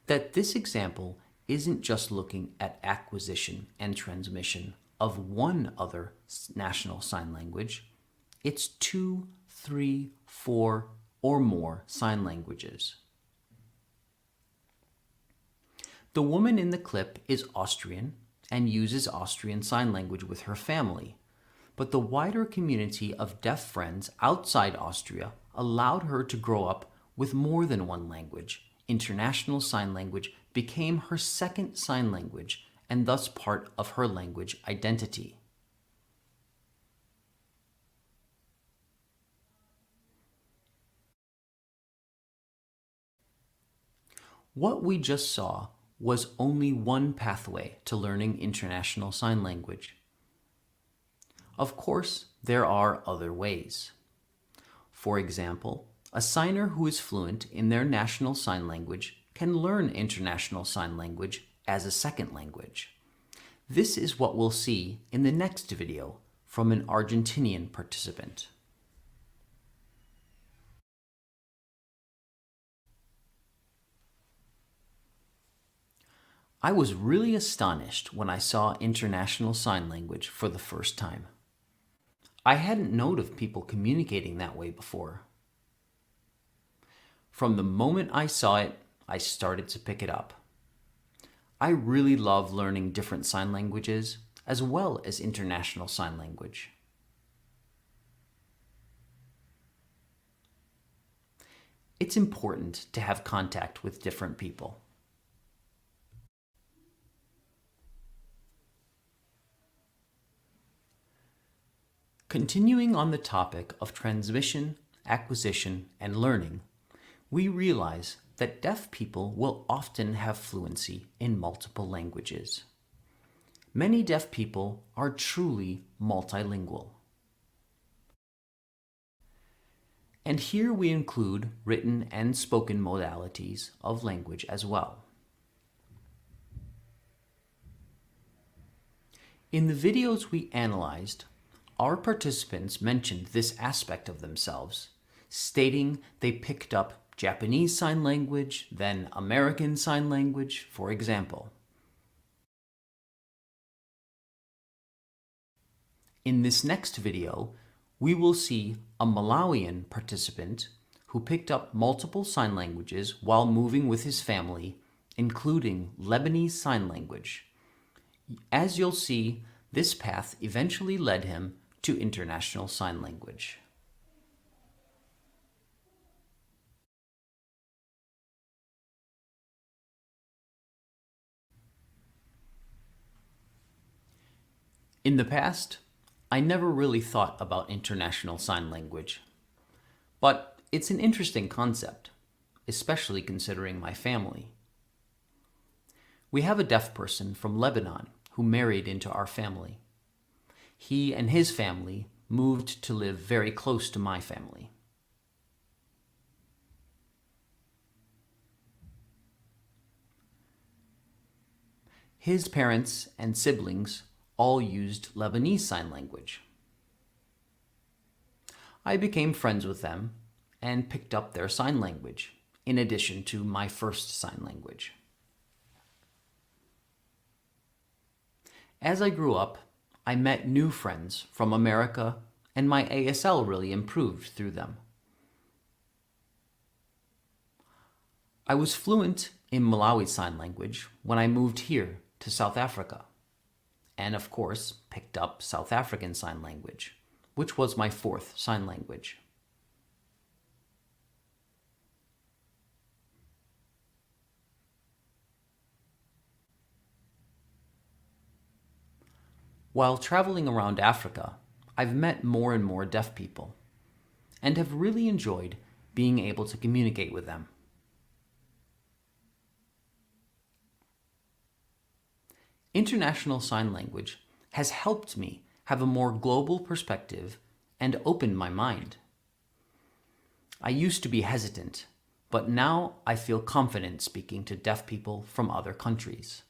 that this example isn't just looking at acquisition and transmission of one other national sign language. It's 2, 3, 4, or more sign languages. The woman in the clip is Austrian and uses Austrian Sign Language with her family, but the wider community of deaf friends outside Austria allowed her to grow up with more than one language. International Sign Language became her second sign language and thus part of her language identity. What we just saw was only one pathway to learning International Sign Language. Of course, there are other ways. For example, a signer who is fluent in their national sign language can learn International Sign Language as a second language. This is what we'll see in the next video from an Argentinian participant. I was really astonished when I saw International Sign Language for the first time. I hadn't known of people communicating that way before. From the moment I saw it, I started to pick it up. I really love learning different sign languages as well as international sign language. It's important to have contact with different people. Continuing on the topic of transmission, acquisition, and learning, we realize that deaf people will often have fluency in multiple languages. Many deaf people are truly multilingual. And here we include written and spoken modalities of language as well. In the videos we analyzed, our participants mentioned this aspect of themselves, stating they picked up Japanese Sign Language, then American Sign Language, for example. In this next video, we will see a Malawian participant who picked up multiple sign languages while moving with his family, including Lebanese Sign Language. As you'll see, this path eventually led him to international sign language. In the past, I never really thought about international sign language, but it's an interesting concept, especially considering my family. We have a deaf person from Lebanon who married into our family. He and his family moved to live very close to my family. His parents and siblings all used Lebanese Sign Language. I became friends with them and picked up their sign language, in addition to my first sign language. As I grew up, I met new friends from America, and my ASL really improved through them. I was fluent in Malawi Sign Language when I moved here to South Africa, and of course picked up South African Sign Language, which was my fourth sign language. While traveling around Africa, I've met more and more deaf people, and have really enjoyed being able to communicate with them. International Sign Language has helped me have a more global perspective and opened my mind. I used to be hesitant, but now I feel confident speaking to deaf people from other countries.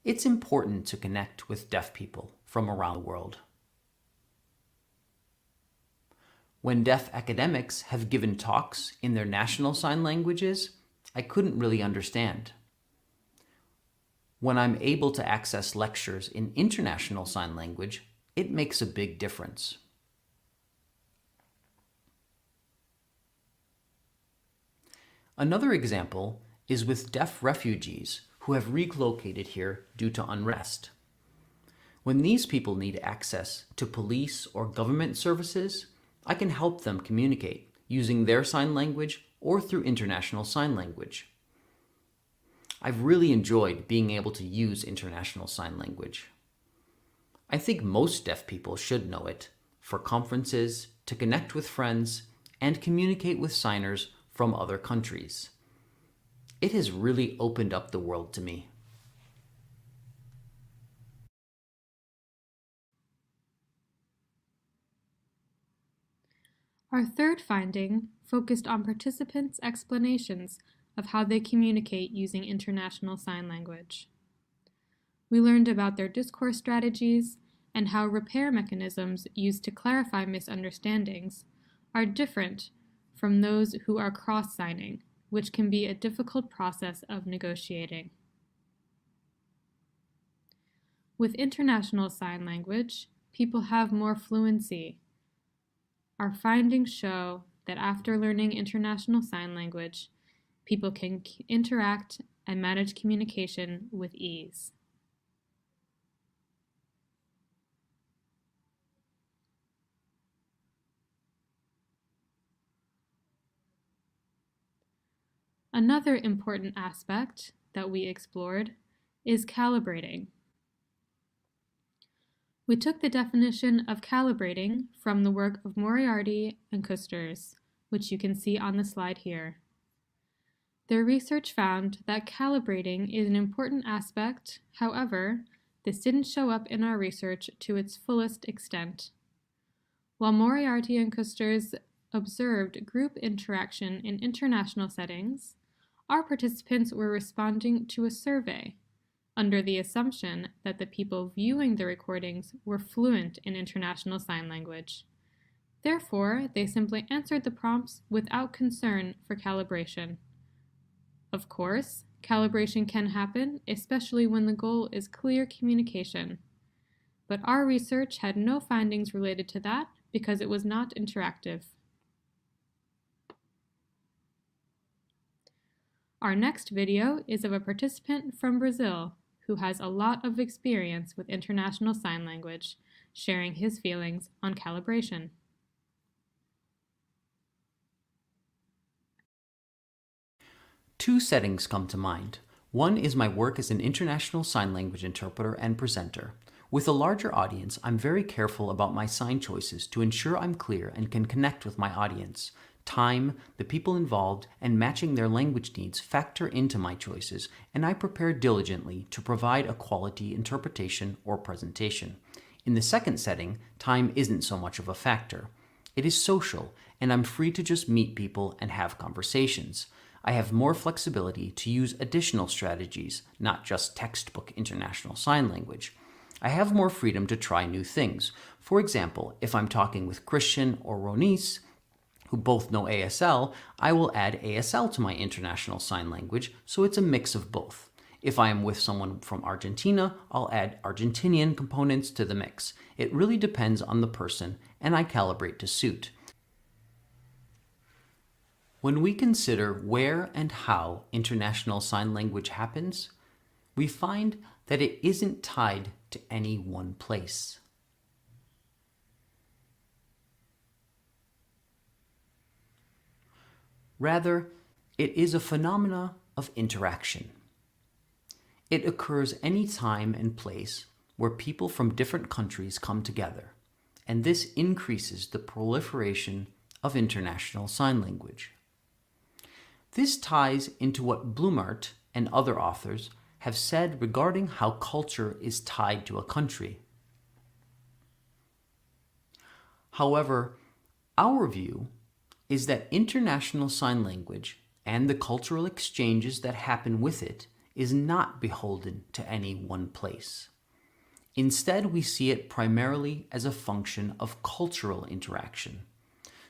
It's important to connect with deaf people from around the world. When deaf academics have given talks in their national sign languages, I couldn't really understand. When I'm able to access lectures in international sign language, it makes a big difference. Another example is with deaf refugees who have relocated here due to unrest. When these people need access to police or government services, I can help them communicate using their sign language or through international sign language. I've really enjoyed being able to use international sign language. I think most deaf people should know it for conferences, to connect with friends, and communicate with signers from other countries. It has really opened up the world to me. Our third finding focused on participants' explanations of how they communicate using international sign language. We learned about their discourse strategies and how repair mechanisms used to clarify misunderstandings are different from those who are cross-signing, which can be a difficult process of negotiating. With international sign language, people have more fluency. Our findings show that after learning International Sign Language, people can interact and manage communication with ease. Another important aspect that we explored is calibrating. We took the definition of calibrating from the work of Moriarty and Kusters, which you can see on the slide here. Their research found that calibrating is an important aspect. However, this didn't show up in our research to its fullest extent. While Moriarty and Kusters observed group interaction in international settings, our participants were responding to a survey under the assumption that the people viewing the recordings were fluent in International Sign Language. Therefore, they simply answered the prompts without concern for calibration. Of course, calibration can happen, especially when the goal is clear communication. But our research had no findings related to that because it was not interactive. Our next video is of a participant from Brazil who has a lot of experience with International Sign Language, sharing his feelings on calibration. Two settings come to mind. One is my work as an International Sign Language interpreter and presenter. With a larger audience, I'm very careful about my sign choices to ensure I'm clear and can connect with my audience. Time, the people involved, and matching their language needs factor into my choices, and I prepare diligently to provide a quality interpretation or presentation. In the second setting, time isn't so much of a factor. It is social, and I'm free to just meet people and have conversations. I have more flexibility to use additional strategies, not just textbook International Sign Language. I have more freedom to try new things. For example, if I'm talking with Christian or Ronice, who both know ASL, I will add ASL to my International Sign Language, so it's a mix of both. If I am with someone from Argentina, I'll add Argentinian components to the mix. It really depends on the person, and I calibrate to suit. When we consider where and how International Sign Language happens, we find that it isn't tied to any one place. Rather, it is a phenomena of interaction. It occurs any time and place where people from different countries come together, and this increases the proliferation of International Sign Language. This ties into what Blumart and other authors have said regarding how culture is tied to a country. However, our view is that International Sign Language and the cultural exchanges that happen with it is not beholden to any one place. Instead, we see it primarily as a function of cultural interaction.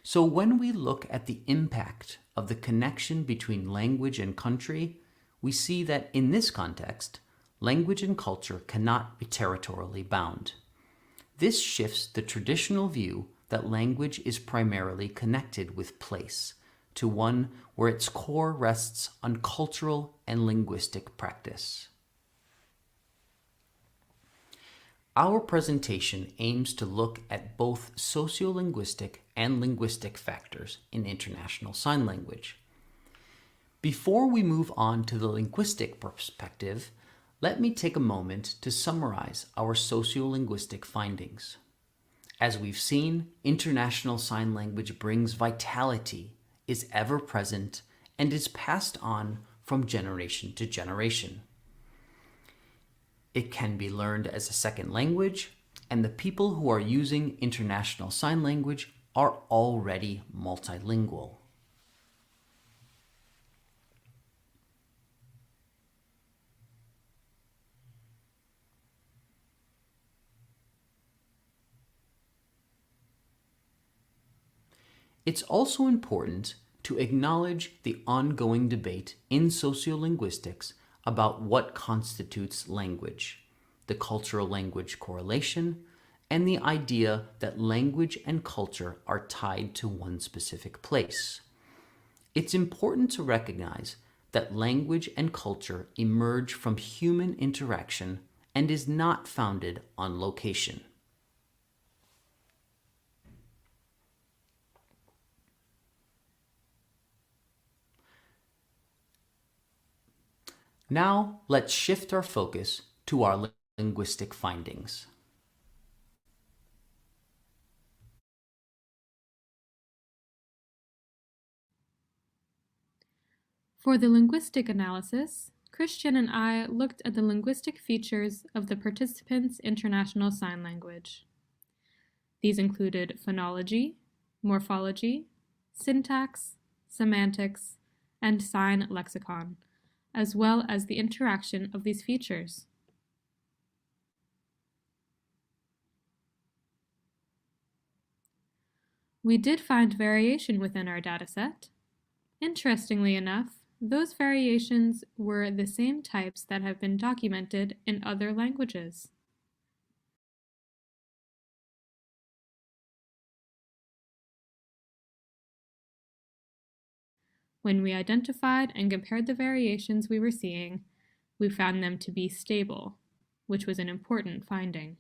So when we look at the impact of the connection between language and country, we see that in this context, language and culture cannot be territorially bound. This shifts the traditional view that language is primarily connected with place, to one where its core rests on cultural and linguistic practice. Our presentation aims to look at both sociolinguistic and linguistic factors in International Sign Language. Before we move on to the linguistic perspective, let me take a moment to summarize our sociolinguistic findings. As we've seen, International Sign Language brings vitality, is ever present, and is passed on from generation to generation. It can be learned as a second language, and the people who are using International Sign Language are already multilingual. It's also important to acknowledge the ongoing debate in sociolinguistics about what constitutes language, the cultural language correlation, and the idea that language and culture are tied to one specific place. It's important to recognize that language and culture emerge from human interaction and is not founded on location. Now, let's shift our focus to our linguistic findings. For the linguistic analysis, Christian and I looked at the linguistic features of the participants' International Sign Language. These included phonology, morphology, syntax, semantics, and sign lexicon, as well as the interaction of these features. We did find variation within our dataset. Interestingly enough, those variations were the same types that have been documented in other languages. When we identified and compared the variations we were seeing, we found them to be stable, which was an important finding.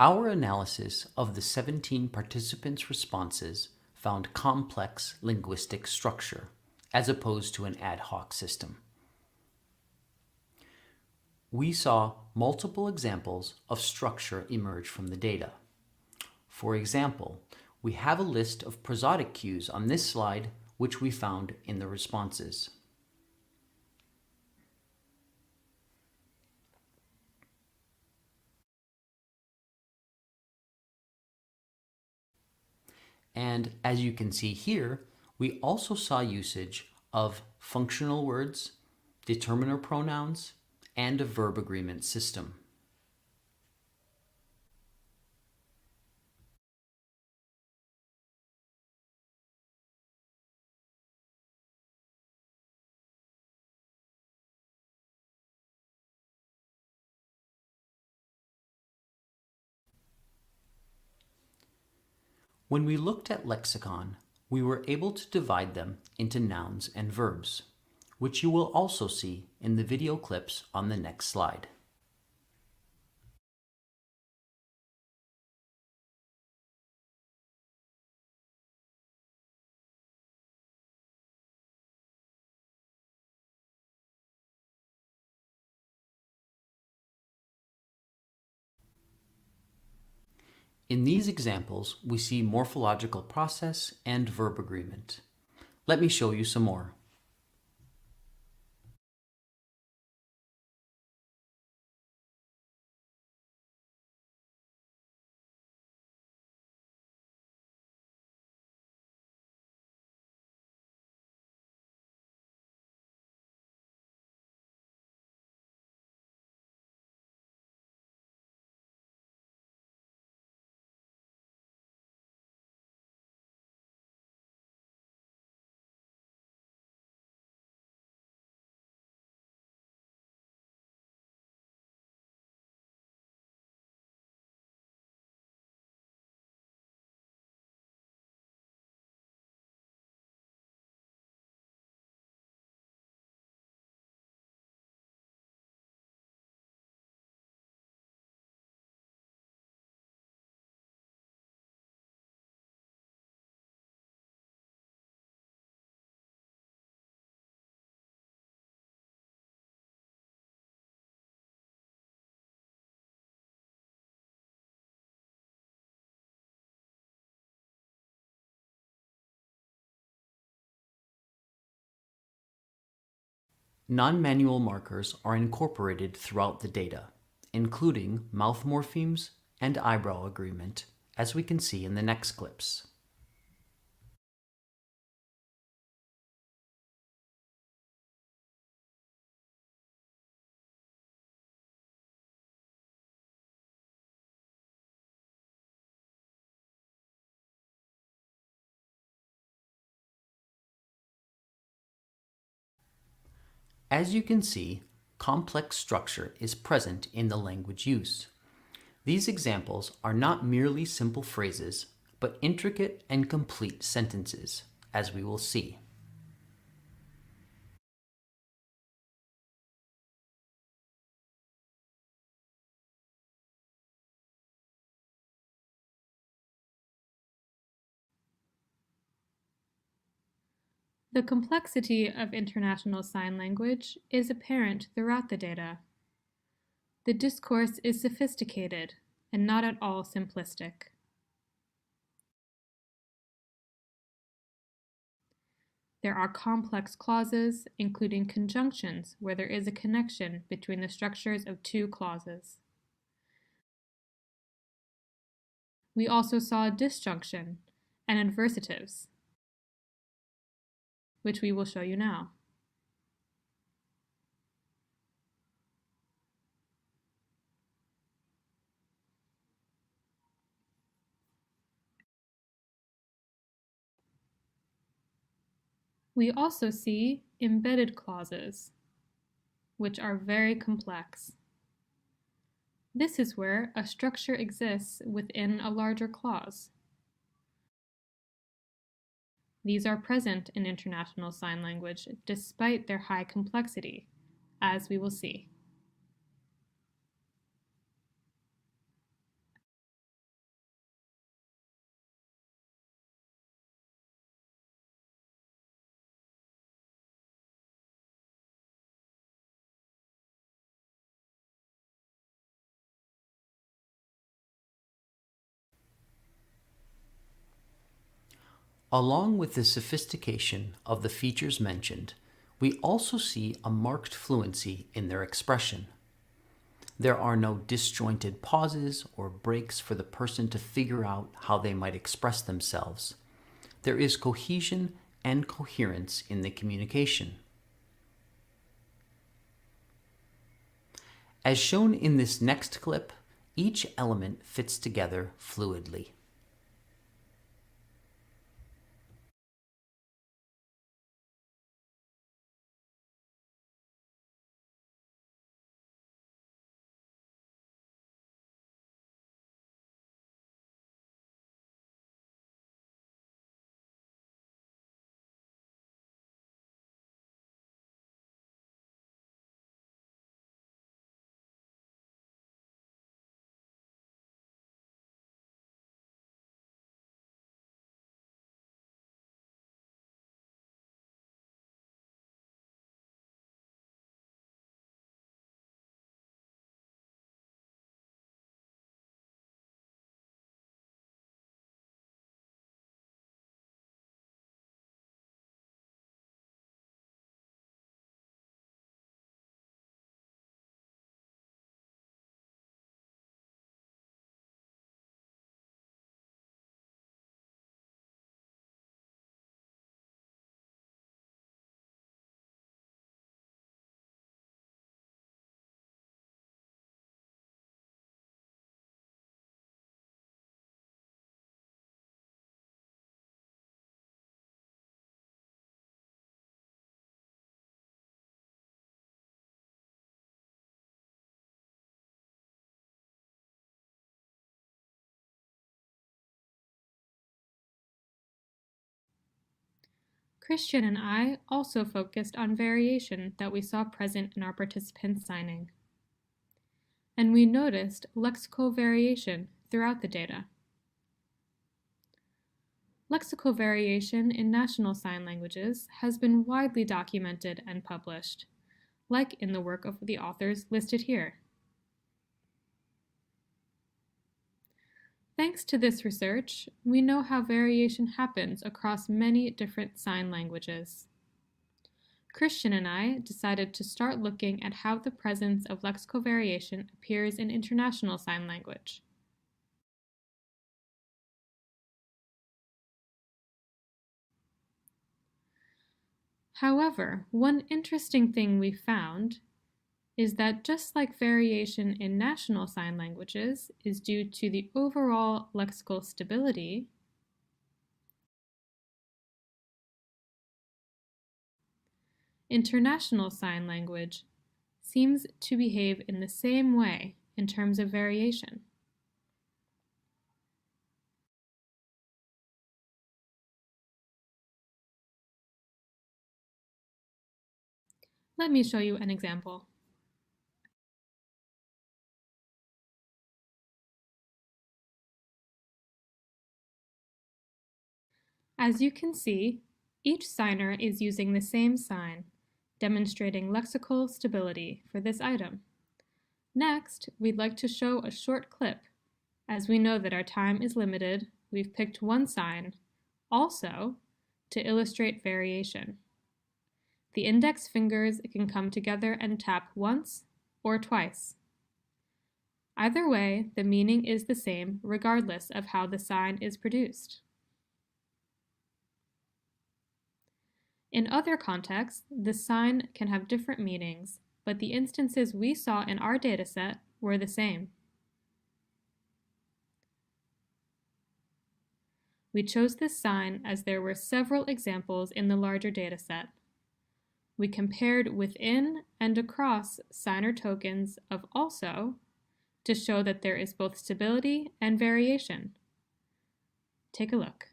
Our analysis of the 17 participants' responses found complex linguistic structure, as opposed to an ad hoc system. We saw multiple examples of structure emerge from the data. For example, we have a list of prosodic cues on this slide, which we found in the responses. And as you can see here, we also saw usage of functional words, determiner pronouns, and a verb agreement system. When we looked at lexicon, we were able to divide them into nouns and verbs, which you will also see in the video clips on the next slide. In these examples, we see morphological process and verb agreement. Let me show you some more. Non-manual markers are incorporated throughout the data, including mouth morphemes and eyebrow agreement, as we can see in the next clips. As you can see, complex structure is present in the language used. These examples are not merely simple phrases, but intricate and complete sentences, as we will see. The complexity of international sign language is apparent throughout the data. The discourse is sophisticated and not at all simplistic. There are complex clauses, including conjunctions where there is a connection between the structures of two clauses. We also saw disjunction and adversatives, which we will show you now. We also see embedded clauses, which are very complex. This is where a structure exists within a larger clause. These are present in international sign language despite their high complexity, as we will see. Along with the sophistication of the features mentioned, we also see a marked fluency in their expression. There are no disjointed pauses or breaks for the person to figure out how they might express themselves. There is cohesion and coherence in the communication. As shown in this next clip, each element fits together fluidly. Christian and I also focused on variation that we saw present in our participants' signing. And we noticed lexical variation throughout the data. Lexical variation in national sign languages has been widely documented and published, like in the work of the authors listed here. Thanks to this research, we know how variation happens across many different sign languages. Christian and I decided to start looking at how the presence of lexical variation appears in international sign language. However, one interesting thing we found is that just like variation in national sign languages is due to the overall lexical stability, International Sign Language seems to behave in the same way in terms of variation. Let me show you an example. As you can see, each signer is using the same sign, demonstrating lexical stability for this item. Next, we'd like to show a short clip. As we know that our time is limited, we've picked one sign, also, to illustrate variation. The index fingers can come together and tap once or twice. Either way, the meaning is the same regardless of how the sign is produced. In other contexts, the sign can have different meanings, but the instances we saw in our dataset were the same. We chose this sign as there were several examples in the larger dataset. We compared within and across signer tokens of also to show that there is both stability and variation. Take a look.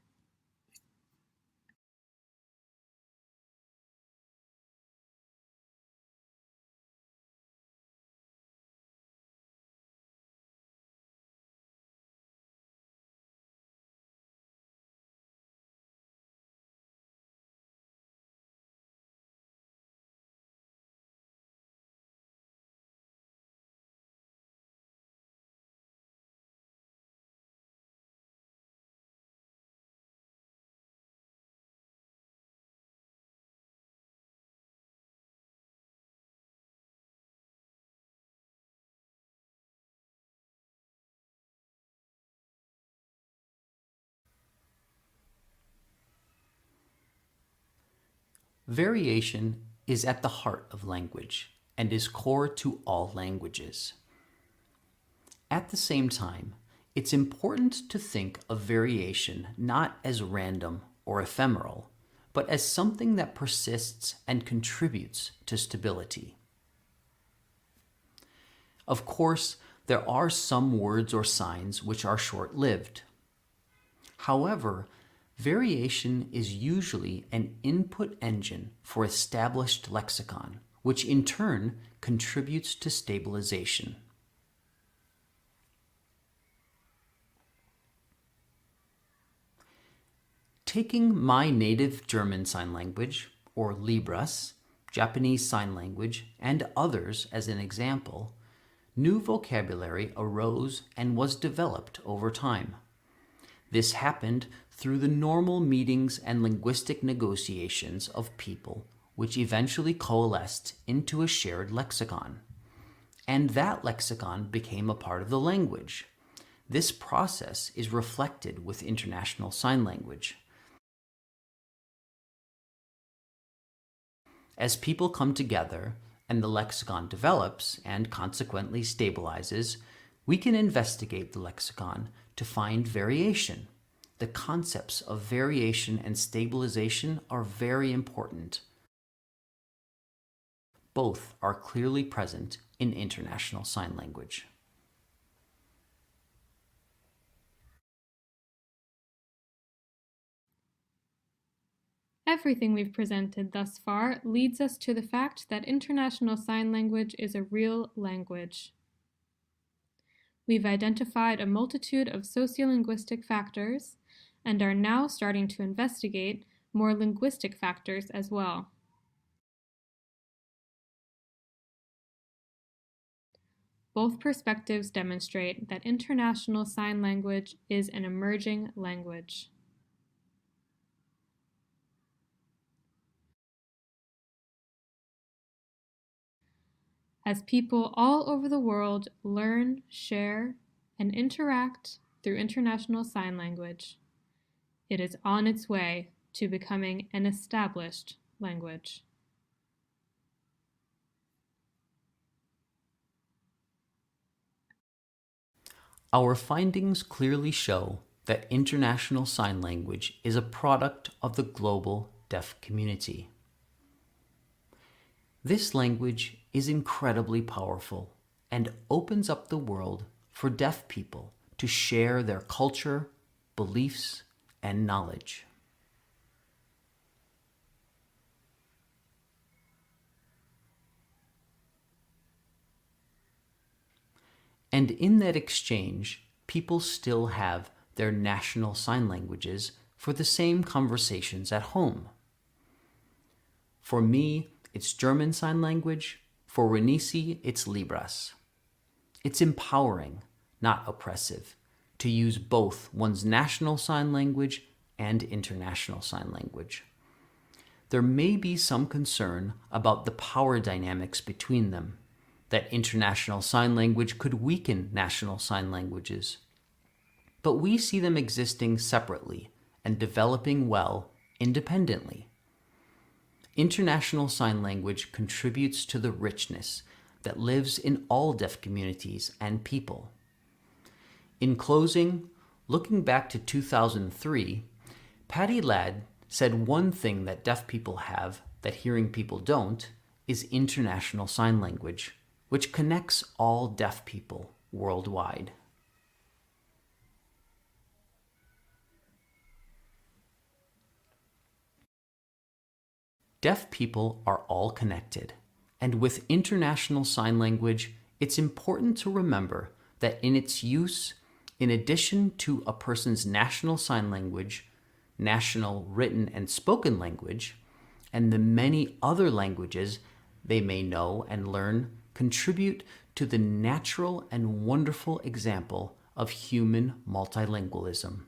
Variation is at the heart of language and is core to all languages. At the same time, it's important to think of variation not as random or ephemeral, but as something that persists and contributes to stability. Of course, there are some words or signs which are short-lived. However, variation is usually an input engine for established lexicon, which in turn contributes to stabilization. Taking my native German Sign Language, or Libras, Japanese Sign Language, and others as an example, new vocabulary arose and was developed over time. This happened through the normal meetings and linguistic negotiations of people, which eventually coalesced into a shared lexicon. And that lexicon became a part of the language. This process is reflected with International Sign Language. As people come together and the lexicon develops and consequently stabilizes, we can investigate the lexicon to find variation. The concepts of variation and stabilization are very important. Both are clearly present in International Sign Language. Everything we've presented thus far leads us to the fact that International Sign Language is a real language. We've identified a multitude of sociolinguistic factors and are now starting to investigate more linguistic factors as well. Both perspectives demonstrate that International Sign Language is an emerging language. As people all over the world learn, share, and interact through International Sign Language, it is on its way to becoming an established language. Our findings clearly show that International Sign Language is a product of the global deaf community. This language is incredibly powerful and opens up the world for deaf people to share their culture, beliefs, and knowledge. And in that exchange, people still have their national sign languages for the same conversations at home. For me, it's German Sign Language. For Ronice, it's Libras. It's empowering, not oppressive, to use both one's national sign language and international sign language. There may be some concern about the power dynamics between them, that international sign language could weaken national sign languages. But we see them existing separately and developing well independently. International Sign Language contributes to the richness that lives in all deaf communities and people. In closing, looking back to 2003, Patty Ladd said one thing that deaf people have that hearing people don't is International Sign Language, which connects all deaf people worldwide. Deaf people are all connected, and with International Sign Language, it's important to remember that in its use, in addition to a person's national sign language, national written and spoken language, and the many other languages they may know and learn, contribute to the natural and wonderful example of human multilingualism.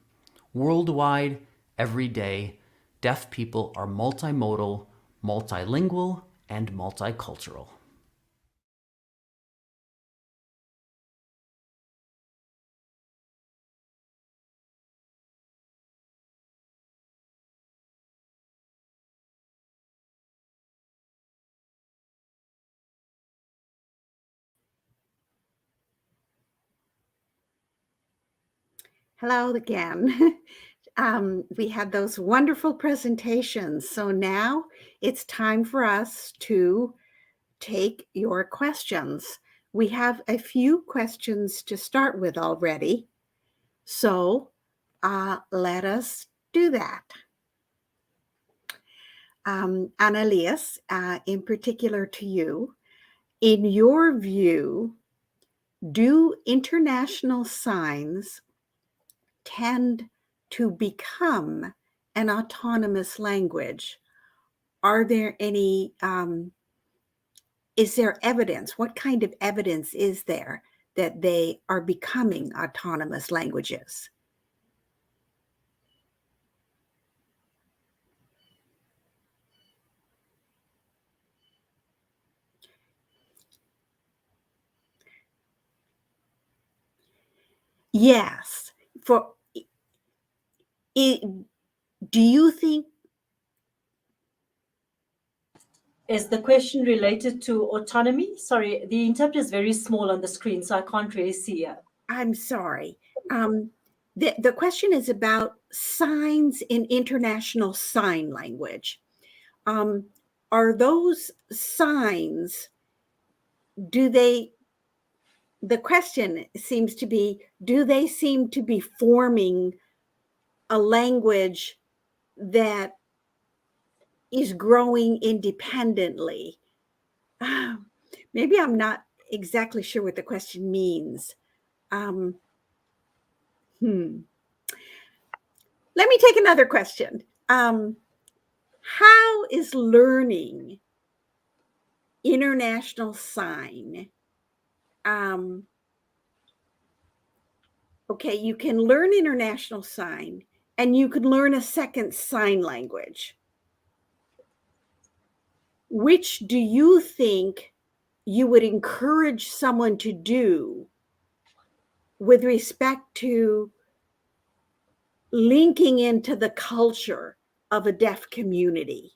Worldwide, every day, deaf people are multimodal, multilingual, and multicultural. Hello again. We had those wonderful presentations. So now it's time for us to take your questions. We have a few questions to start with already. So let us do that. Annelies, in particular to you, in your view, do international signs tend to become an autonomous language? Are there any, is there evidence? What kind of evidence is there that they are becoming autonomous languages? Yes. Do you think? Is the question related to autonomy? Sorry, the interpreter is very small on the screen, so I can't really see it. I'm sorry. The question is about signs in International Sign Language. Are those signs, the question seems to be, do they seem to be forming a language that is growing independently? Maybe I'm not exactly sure what the question means. Let me take another question. How is learning international sign? Okay, you can learn international sign and you can learn a second sign language. Which do you think you would encourage someone to do with respect to linking into the culture of a deaf community?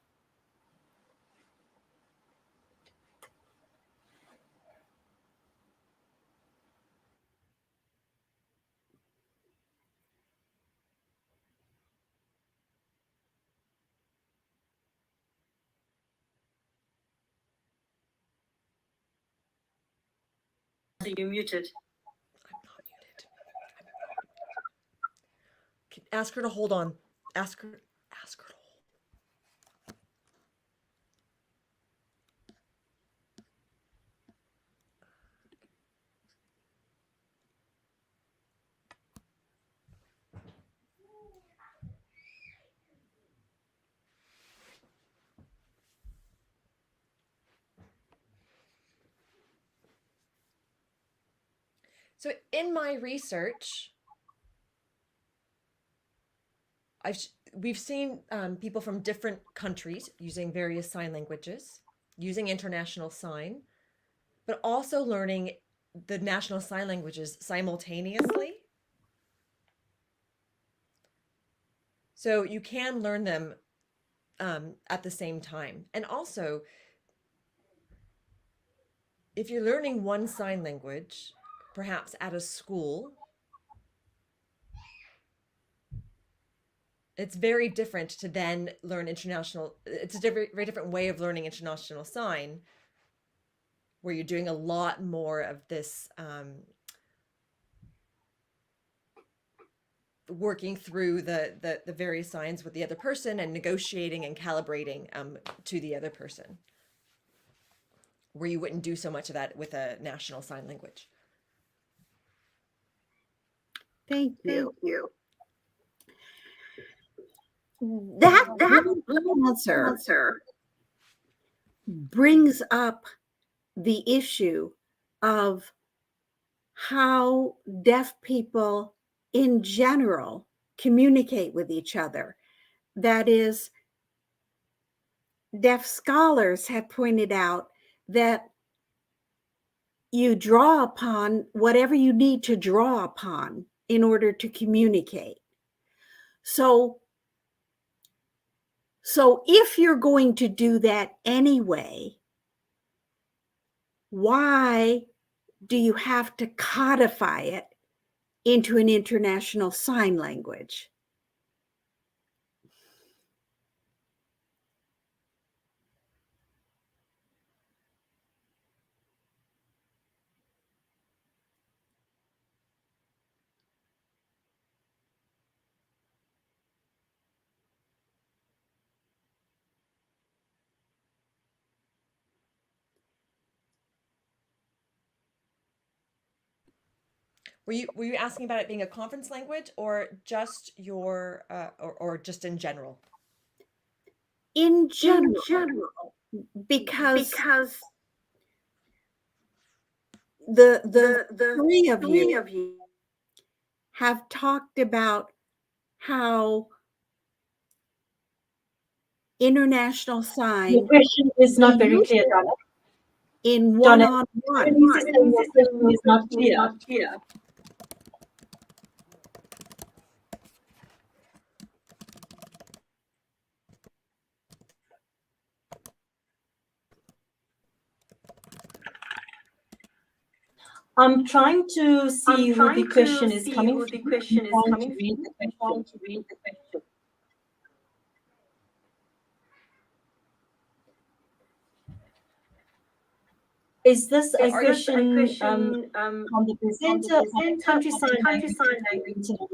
You're muted. I'm not muted. Ask her to hold on. Ask her to hold. So in my research, we've seen people from different countries using various sign languages, using international sign, but also learning the national sign languages simultaneously. So you can learn them at the same time. And also, if you're learning one sign language, perhaps at a school, it's very different to then learn international. It's a very different way of learning international sign, where you're doing a lot more of this working through the various signs with the other person and negotiating and calibrating to the other person, where you wouldn't do so much of that with a national sign language. Thank you. That answer brings up the issue of how deaf people in general communicate with each other. That is, deaf scholars have pointed out that you draw upon whatever you need to draw upon in order to communicate. So if you're going to do that anyway, why do you have to codify it into an international sign language? Were you asking about it being a conference language, or just your or just in general? In general, because the three of you have talked about how international sign Your question is not very clear, Donna. in Donna, one-on-one. Ronice is saying your question is not clear. I'm trying to see who the question is coming from. I'm trying to read the question. Is this a question from the presenter on countryside language or international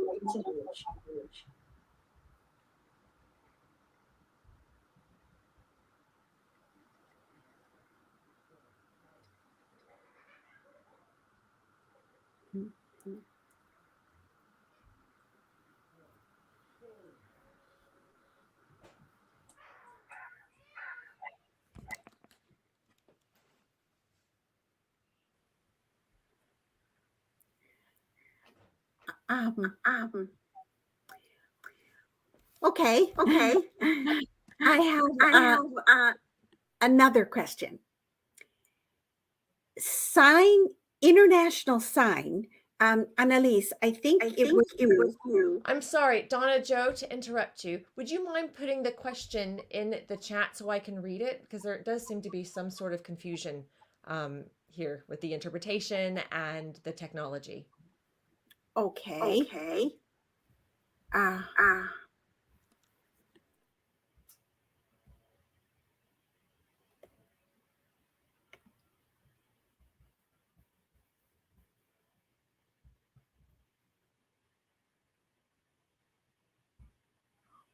language? Okay. I have another question. International sign. Annelies, I think it was you. I'm sorry, Donna Jo, to interrupt you. Would you mind putting the question in the chat so I can read it? Because there does seem to be some sort of confusion here with the interpretation and the technology. Okay.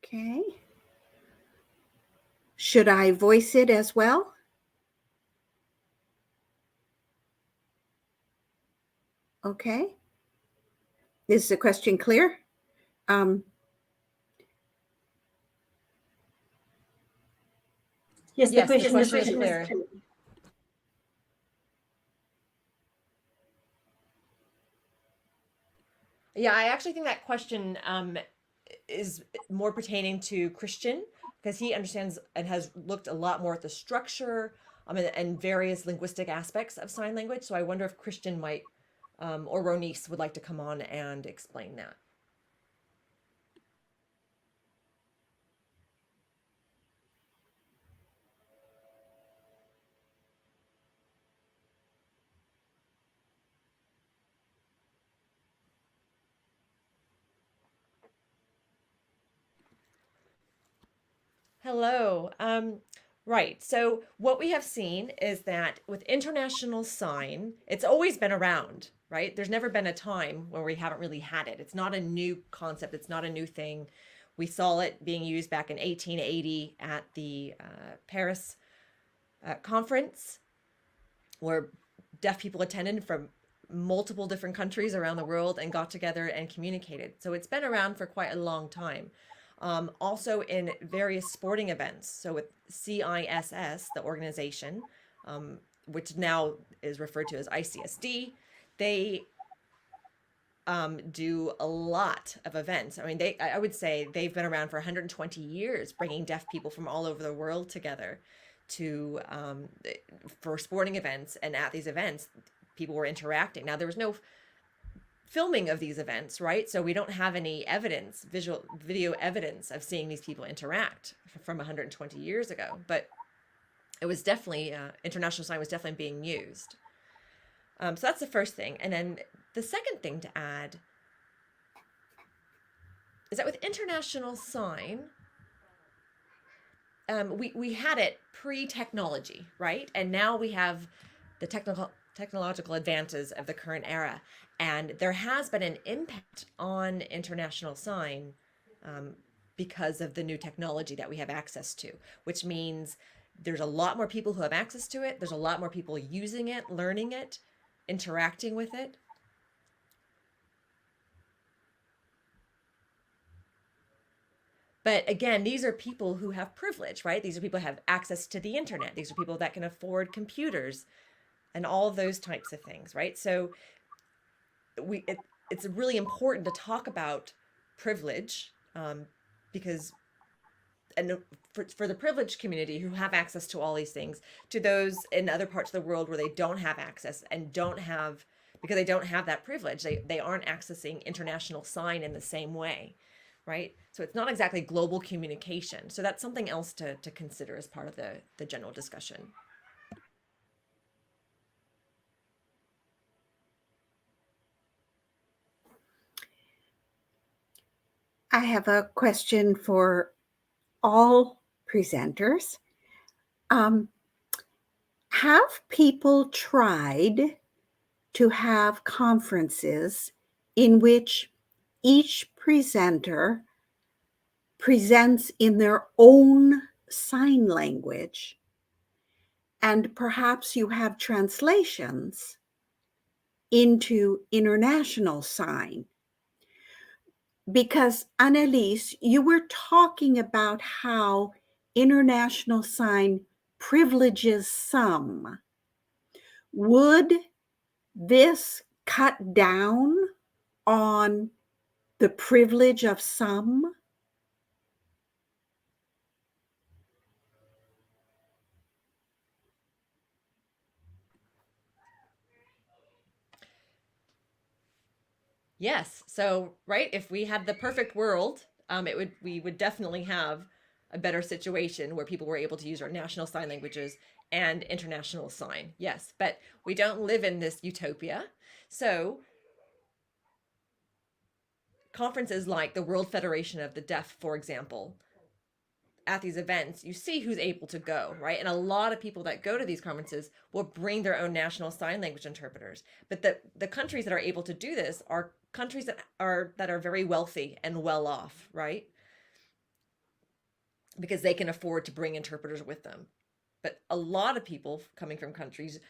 Okay. Should I voice it as well? Okay. Is the question clear? Yes, the Yes, the question is question is clear. Yeah, I actually think that question is more pertaining to Christian, because he understands and has looked a lot more at the structure and various linguistic aspects of sign language. So I wonder if Christian might, or Ronice would like to come on and explain that. Hello. Right. So what we have seen is that with international sign, it's always been around, right? There's never been a time where we haven't really had it. It's not a new concept. It's not a new thing. We saw it being used back in 1880 at the Paris conference, where deaf people attended from multiple different countries around the world and got together and communicated. So it's been around for quite a long time. Also in various sporting events. So with CISS, the organization, which now is referred to as ICSD, they do a lot of events. I mean, I would say they've been around for 120 years, bringing deaf people from all over the world together to for sporting events. And at these events, people were interacting. Now, there was no filming of these events, right? So we don't have any evidence, video evidence of seeing these people interact from 120 years ago, but it was definitely, international sign was definitely being used. So that's the first thing. And then the second thing to add is that with international sign, we had it pre-technology, right? And now we have the technological advances of the current era. And there has been an impact on international sign because of the new technology that we have access to, which means there's a lot more people who have access to it. There's a lot more people using it, learning it, interacting with it. But again, these are people who have privilege, right? These are people who have access to the internet. These are people that can afford computers and all of those types of things, right? So it's really important to talk about privilege because for the privileged community who have access to all these things, to those in other parts of the world where they don't have access and because they don't have that privilege, they aren't accessing international sign in the same way, right? So it's not exactly global communication. So that's something else to consider as part of the general discussion. I have a question for all presenters. Have people tried to have conferences in which each presenter presents in their own sign language, and perhaps you have translations into international sign? Because Annelies, you were talking about how international sign privileges some. Would this cut down on the privilege of some? Yes. So, right, if we had the perfect world, we would definitely have a better situation where people were able to use our national sign languages and international sign. Yes, but we don't live in this utopia. So, conferences like the World Federation of the Deaf, for example, at these events, you see who's able to go, right? And a lot of people that go to these conferences will bring their own national sign language interpreters. But the countries that are able to do this are countries that are very wealthy and well off, right? because they can afford to bring interpreters with them. But a lot of people coming from countries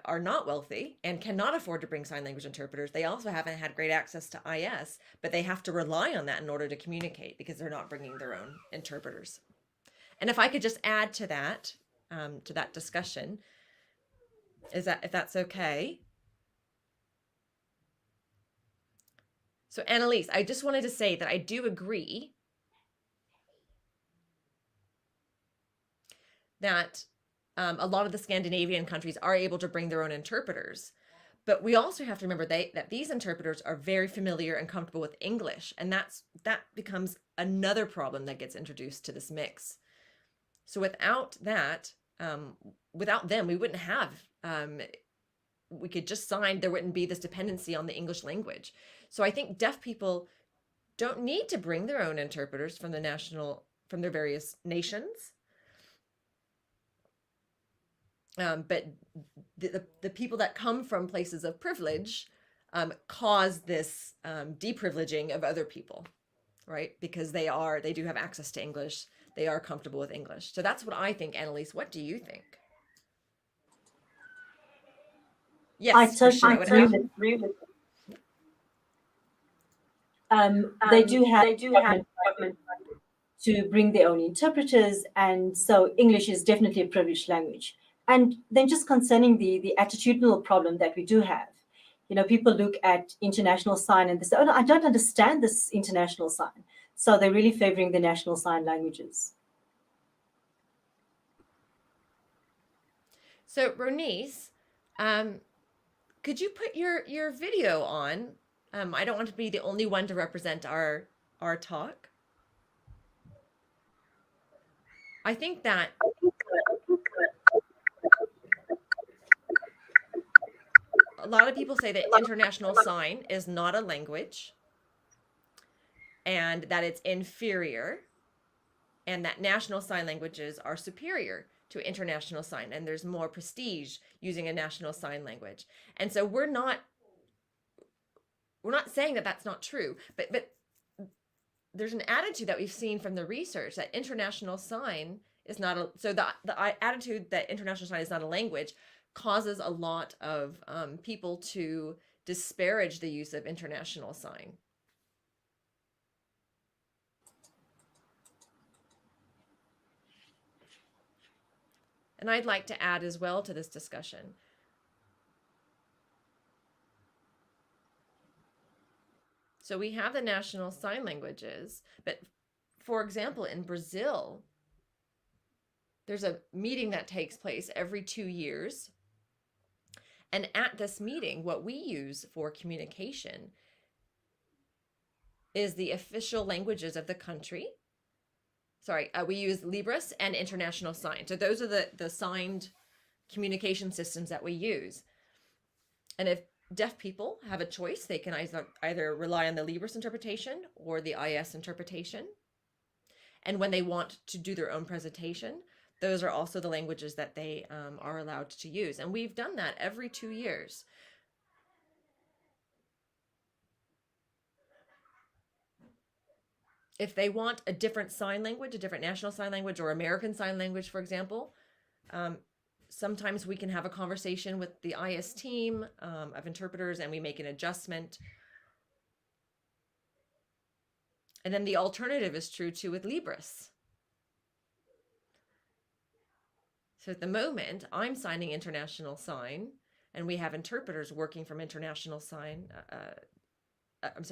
are not wealthy and cannot afford to bring sign language interpreters. They also haven't had great access to IS, but they have to rely on that in order to communicate because they're not bringing their own interpreters. And if I could just add to that discussion, if that's okay. So Annelies, I just wanted to say that I do agree that a lot of the Scandinavian countries are able to bring their own interpreters. But we also have to remember that these interpreters are very familiar and comfortable with English. And that becomes another problem that gets introduced to this mix. So without that, without them, we wouldn't have, we could just sign, there wouldn't be this dependency on the English language. So I think deaf people don't need to bring their own interpreters from their various nations. But the people that come from places of privilege cause this deprivileging of other people, right? Because they do have access to English. They are comfortable with English. So that's what I think. Annelies, what do you think? Yes, I totally agree with they do have to bring their own interpreters, and so English is definitely a privileged language. And then just concerning the attitudinal problem that we do have, people look at international sign and they say, oh, no, I don't understand this international sign. So they're really favoring the national sign languages. So Ronice, could you put your video on? I don't want to be the only one to represent our talk. I think that a lot of people say that international sign is not a language and that it's inferior, and that national sign languages are superior to international sign, and there's more prestige using a national sign language. And so we're not saying that that's not true, but there's an attitude that we've seen from the research that international sign is not the attitude that international sign is not a language causes a lot of people to disparage the use of international sign. And I'd like to add as well to this discussion. So we have the national sign languages, but for example, in Brazil, there's a meeting that takes place every 2 years. And at this meeting, what we use for communication is the official languages of the country. We use Libras and International Sign. So those are the signed communication systems that we use. And if deaf people have a choice, they can either rely on the Libras interpretation or the IS interpretation. And when they want to do their own presentation, those are also the languages that they are allowed to use. And we've done that every 2 years. If they want a different sign language, a different national sign language or American Sign Language, for example, sometimes we can have a conversation with the IS team of interpreters and we make an adjustment. And then the alternative is true too with Libras. So at the moment, I'm signing international sign and we have interpreters working from international sign.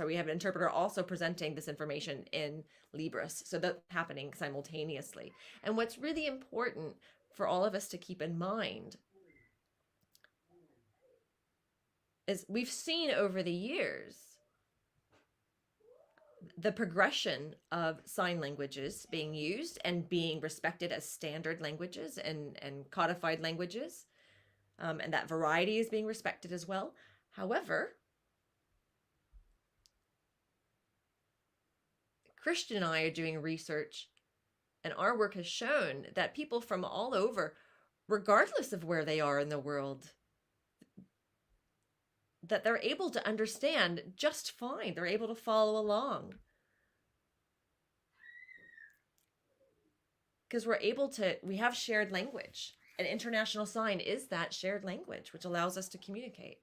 We have an interpreter also presenting this information in Libras. So that's happening simultaneously. And what's really important for all of us to keep in mind is we've seen over the years the progression of sign languages being used and being respected as standard languages and codified languages, and that variety is being respected as well. However, Christian and I are doing research, and our work has shown that people from all over, regardless of where they are in the world, that they're able to understand just fine. They're able to follow along. because we have shared language. An international sign is that shared language, which allows us to communicate.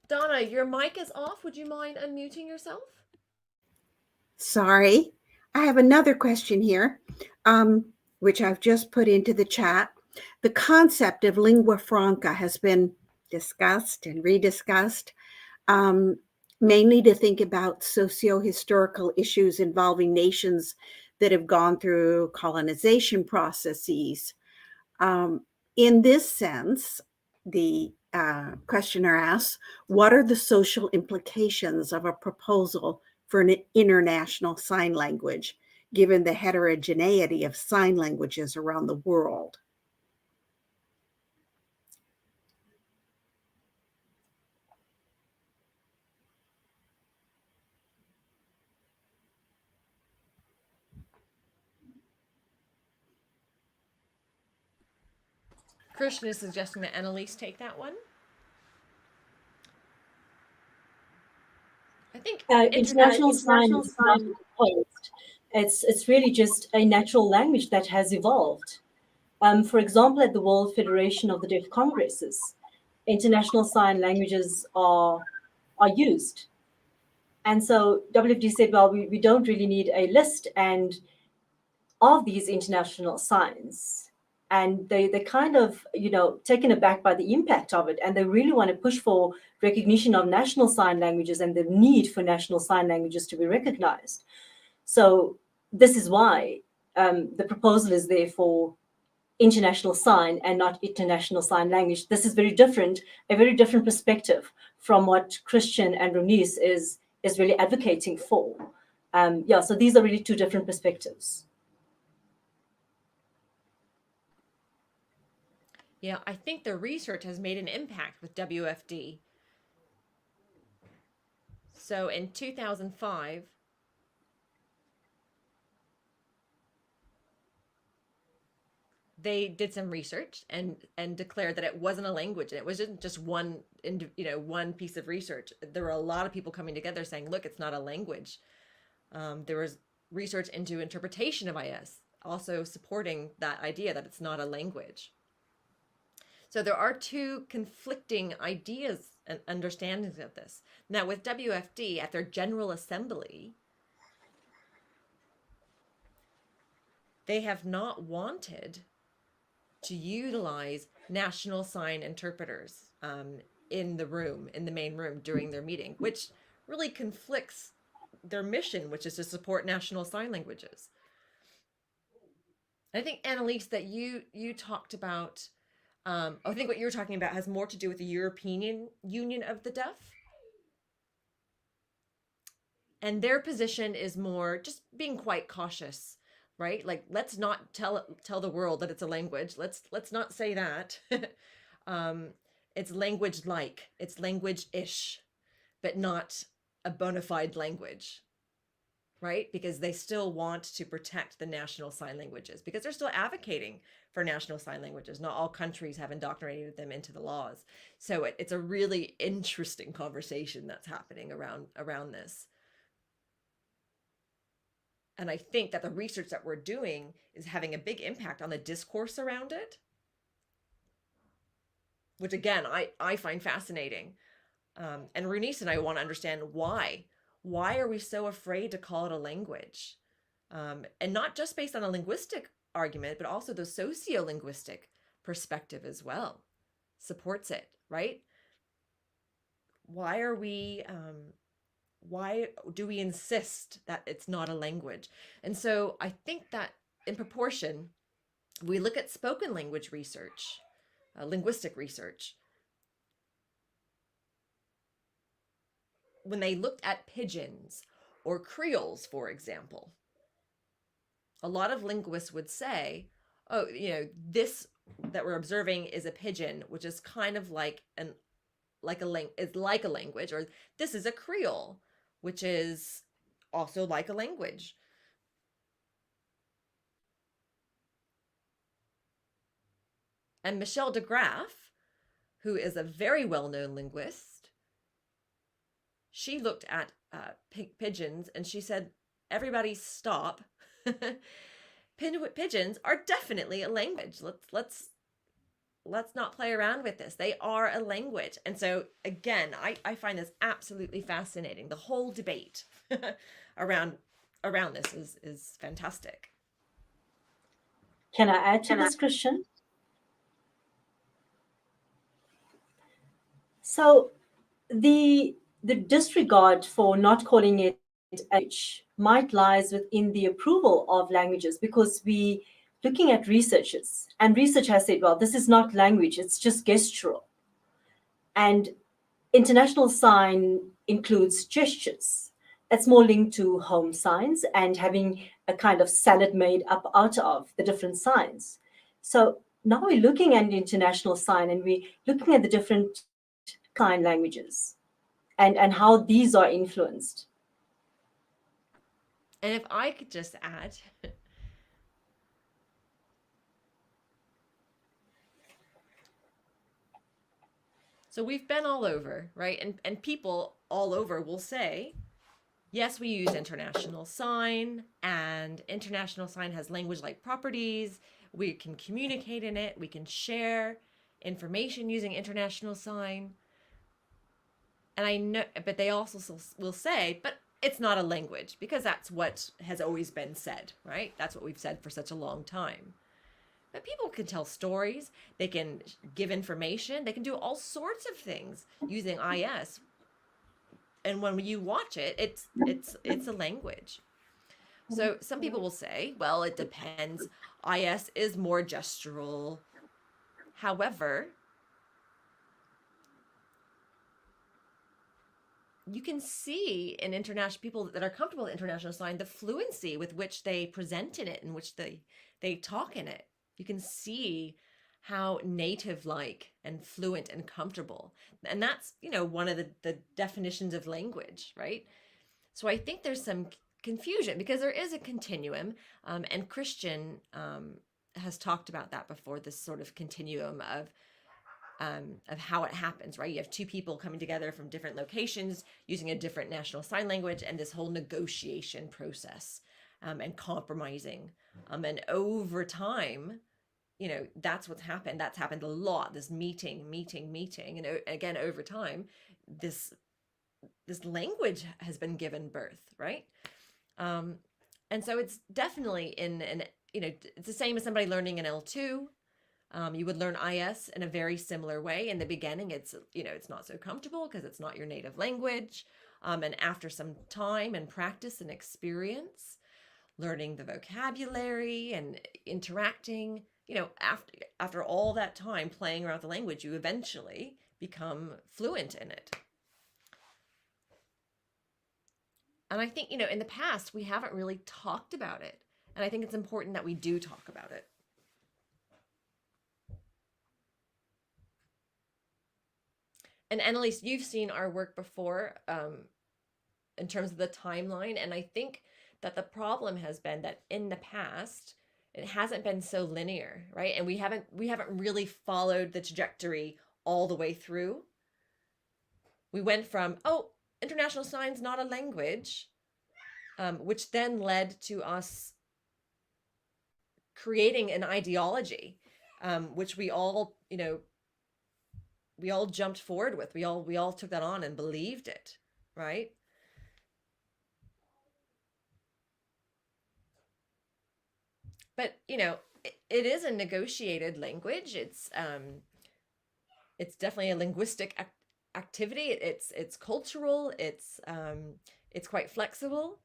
Donna, your mic is off. Would you mind unmuting yourself? Sorry. I have another question here, which I've just put into the chat. The concept of lingua franca has been discussed and rediscussed, mainly to think about socio-historical issues involving nations that have gone through colonization processes. In this sense, the questioner asks, what are the social implications of a proposal for an international sign language, given the heterogeneity of sign languages around the world? Christian is suggesting that Annelies take that one. I think international sign is not proposed. It's really just a natural language that has evolved. For example, at the World Federation of the Deaf Congresses, international sign languages are used. And so WFD said, well, we don't really need a list of these international signs. And they kind of, taken aback by the impact of it. And they really want to push for recognition of national sign languages and the need for national sign languages to be recognized. So this is why the proposal is there for international sign and not international sign language. This is a very different perspective from what Christian and Ronice is really advocating for. So these are really two different perspectives. Yeah, I think the research has made an impact with WFD. So in 2005, they did some research and declared that it wasn't a language, and it wasn't just one piece of research. There were a lot of people coming together saying, look, it's not a language. There was research into interpretation of IS, also supporting that idea that it's not a language. So there are two conflicting ideas and understandings of this. Now with WFD, at their General Assembly, they have not wanted to utilize national sign interpreters in the main room during their meeting, which really conflicts their mission, which is to support national sign languages. I think, Annelies, that you talked about, I think what you're talking about has more to do with the European Union of the Deaf. And their position is more just being quite cautious, right? Like, let's not tell the world that it's a language. Let's not say that. It's language-like, it's language-ish, but not a bona fide language, right? Because they still want to protect the national sign languages, because they're still advocating for national sign languages. Not all countries have indoctrinated them into the laws. So it's a really interesting conversation that's happening around this. And I think that the research that we're doing is having a big impact on the discourse around it, which again, I find fascinating. And Ronice and I want to understand why. Why are we so afraid to call it a language? And not just based on a linguistic argument, but also the sociolinguistic perspective as well supports it, right? Why do we insist that it's not a language? And so I think that in proportion, we look at spoken language research, linguistic research. When they looked at pidgins or creoles, for example, a lot of linguists would say, oh, this that we're observing is a pidgin, which is kind of like a language, or this is a creole, which is also like a language. And Michel de Graaf, who is a very well-known linguist, she looked at pigeons and she said, everybody stop. Pigeons are definitely a language. Let's not play around with this. They are a language. And so again, I find this absolutely fascinating. The whole debate around this is fantastic. Can I add to this, Christian? So the disregard for not calling it language might lies within the approval of languages, because we looking at researchers, and research has said, well, this is not language, it's just gestural. And international sign includes gestures. That's more linked to home signs and having a kind of salad made up out of the different signs. So now we're looking at international sign and we're looking at the different sign languages and how these are influenced. And if I could just add, so we've been all over, right? And people all over will say, yes, we use international sign, and international sign has language-like properties. We can communicate in it. We can share information using international sign. And I know, but they also will say, but it's not a language, because that's what has always been said, right? That's what we've said for such a long time. But people can tell stories, they can give information, they can do all sorts of things using IS. And when you watch it, it's a language. So some people will say, well, it depends. IS is more gestural. However, you can see in international people that are comfortable with international sign, the fluency with which they present in it, in which they talk in it. You can see how native-like and fluent and comfortable. And that's, one of the definitions of language, right? So I think there's some confusion because there is a continuum, and Christian has talked about that before, this sort of continuum of how it happens, right? You have two people coming together from different locations using a different national sign language, and this whole negotiation process and compromising. And over time, that's what's happened. That's happened a lot, this meeting. And again, over time, this language has been given birth, right? And so it's definitely it's the same as somebody learning an L2. You would learn IS in a very similar way. In the beginning, it's not so comfortable because it's not your native language. And after some time and practice and experience, learning the vocabulary and interacting, after all that time playing around with the language, you eventually become fluent in it. And I think, in the past, we haven't really talked about it. And I think it's important that we do talk about it. And Annelies, you've seen our work before in terms of the timeline. And I think that the problem has been that in the past, it hasn't been so linear, right? And we haven't really followed the trajectory all the way through. We went from, international sign's not a language, which then led to us creating an ideology, which we all jumped forward with. We all took that on and believed it, right? But it is a negotiated language. It's definitely a linguistic activity. It's cultural. It's quite flexible.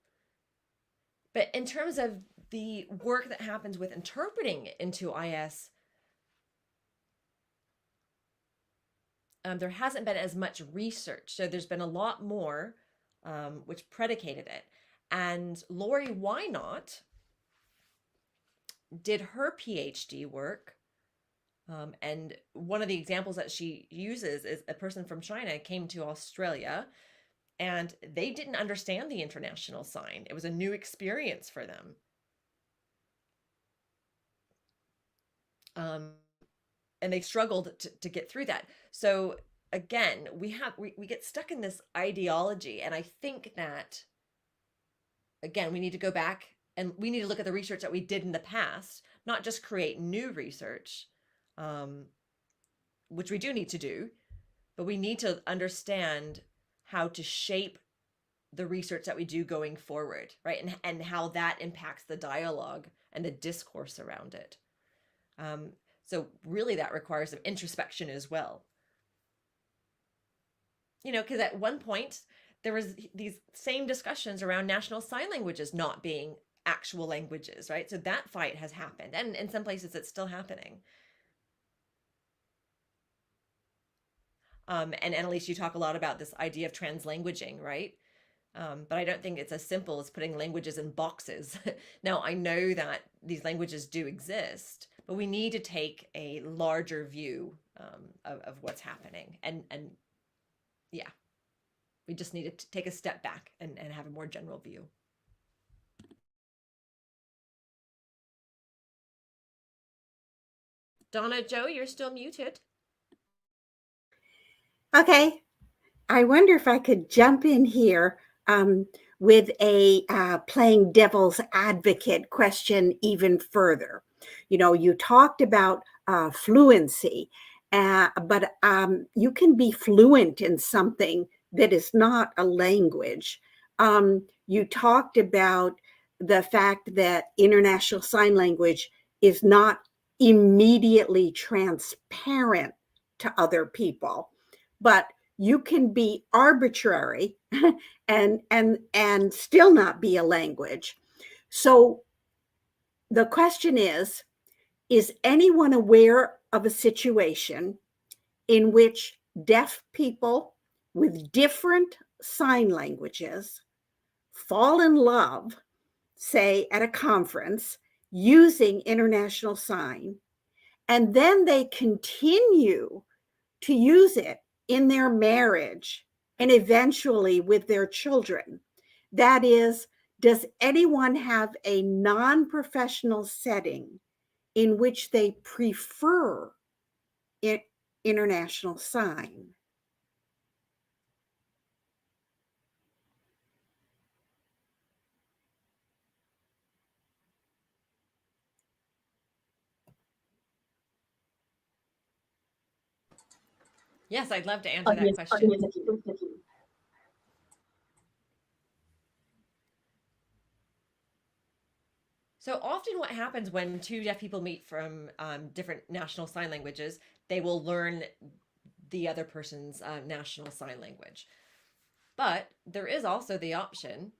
But in terms of the work that happens with interpreting into IS, there hasn't been as much research. So there's been a lot more which predicated it. And Lori Wynot did her PhD work. And one of the examples that she uses is a person from China came to Australia and they didn't understand the international sign. It was a new experience for them. and they struggled to get through that. So again, we get stuck in this ideology, and I think that, again, we need to go back and we need to look at the research that we did in the past, not just create new research, which we do need to do, but we need to understand how to shape the research that we do going forward, right? And how that impacts the dialogue and the discourse around it. So really that requires some introspection as well. You know, because at one point there was these same discussions around national sign languages not being actual languages, right? So that fight has happened, and in some places it's still happening. And Annelies, you talk a lot about this idea of translanguaging, right? But I don't think it's as simple as putting languages in boxes. Now, I know that these languages do exist, but we need to take a larger view of what's happening. And yeah, we just need to take a step back and have a more general view. Donna, Joe, you're still muted. Okay. I wonder if I could jump in here with a playing devil's advocate question even further. You know, you talked about fluency, but you can be fluent in something that is not a language. You talked about the fact that International Sign Language is not immediately transparent to other people, but you can be arbitrary and still not be a language. So the question is anyone aware of a situation in which deaf people with different sign languages fall in love, say at a conference, using International Sign, and then they continue to use it in their marriage and eventually with their children? That is, does anyone have a non-professional setting in which they prefer International Sign? Yes, I'd love to answer that question. So often what happens when two deaf people meet from different national sign languages, they will learn the other person's national sign language. But there is also the option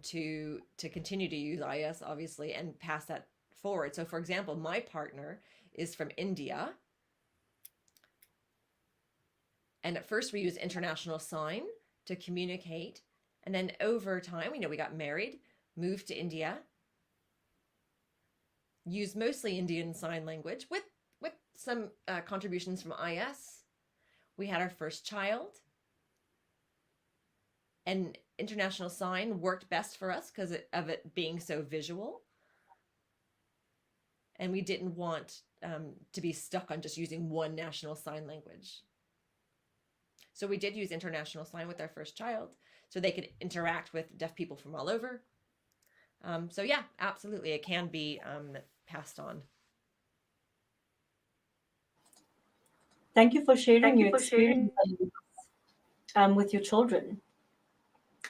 to continue to use IS, obviously, and pass that forward. So for example, my partner is from India. And at first we used International Sign to communicate. And then over time, we got married, moved to India, used mostly Indian Sign Language with some contributions from IS. We had our first child. And International Sign worked best for us because of it being so visual. And we didn't want to be stuck on just using one national sign language. So we did use International Sign with our first child so they could interact with deaf people from all over. So yeah, absolutely, it can be passed on. Thank you for sharing your experience with your children.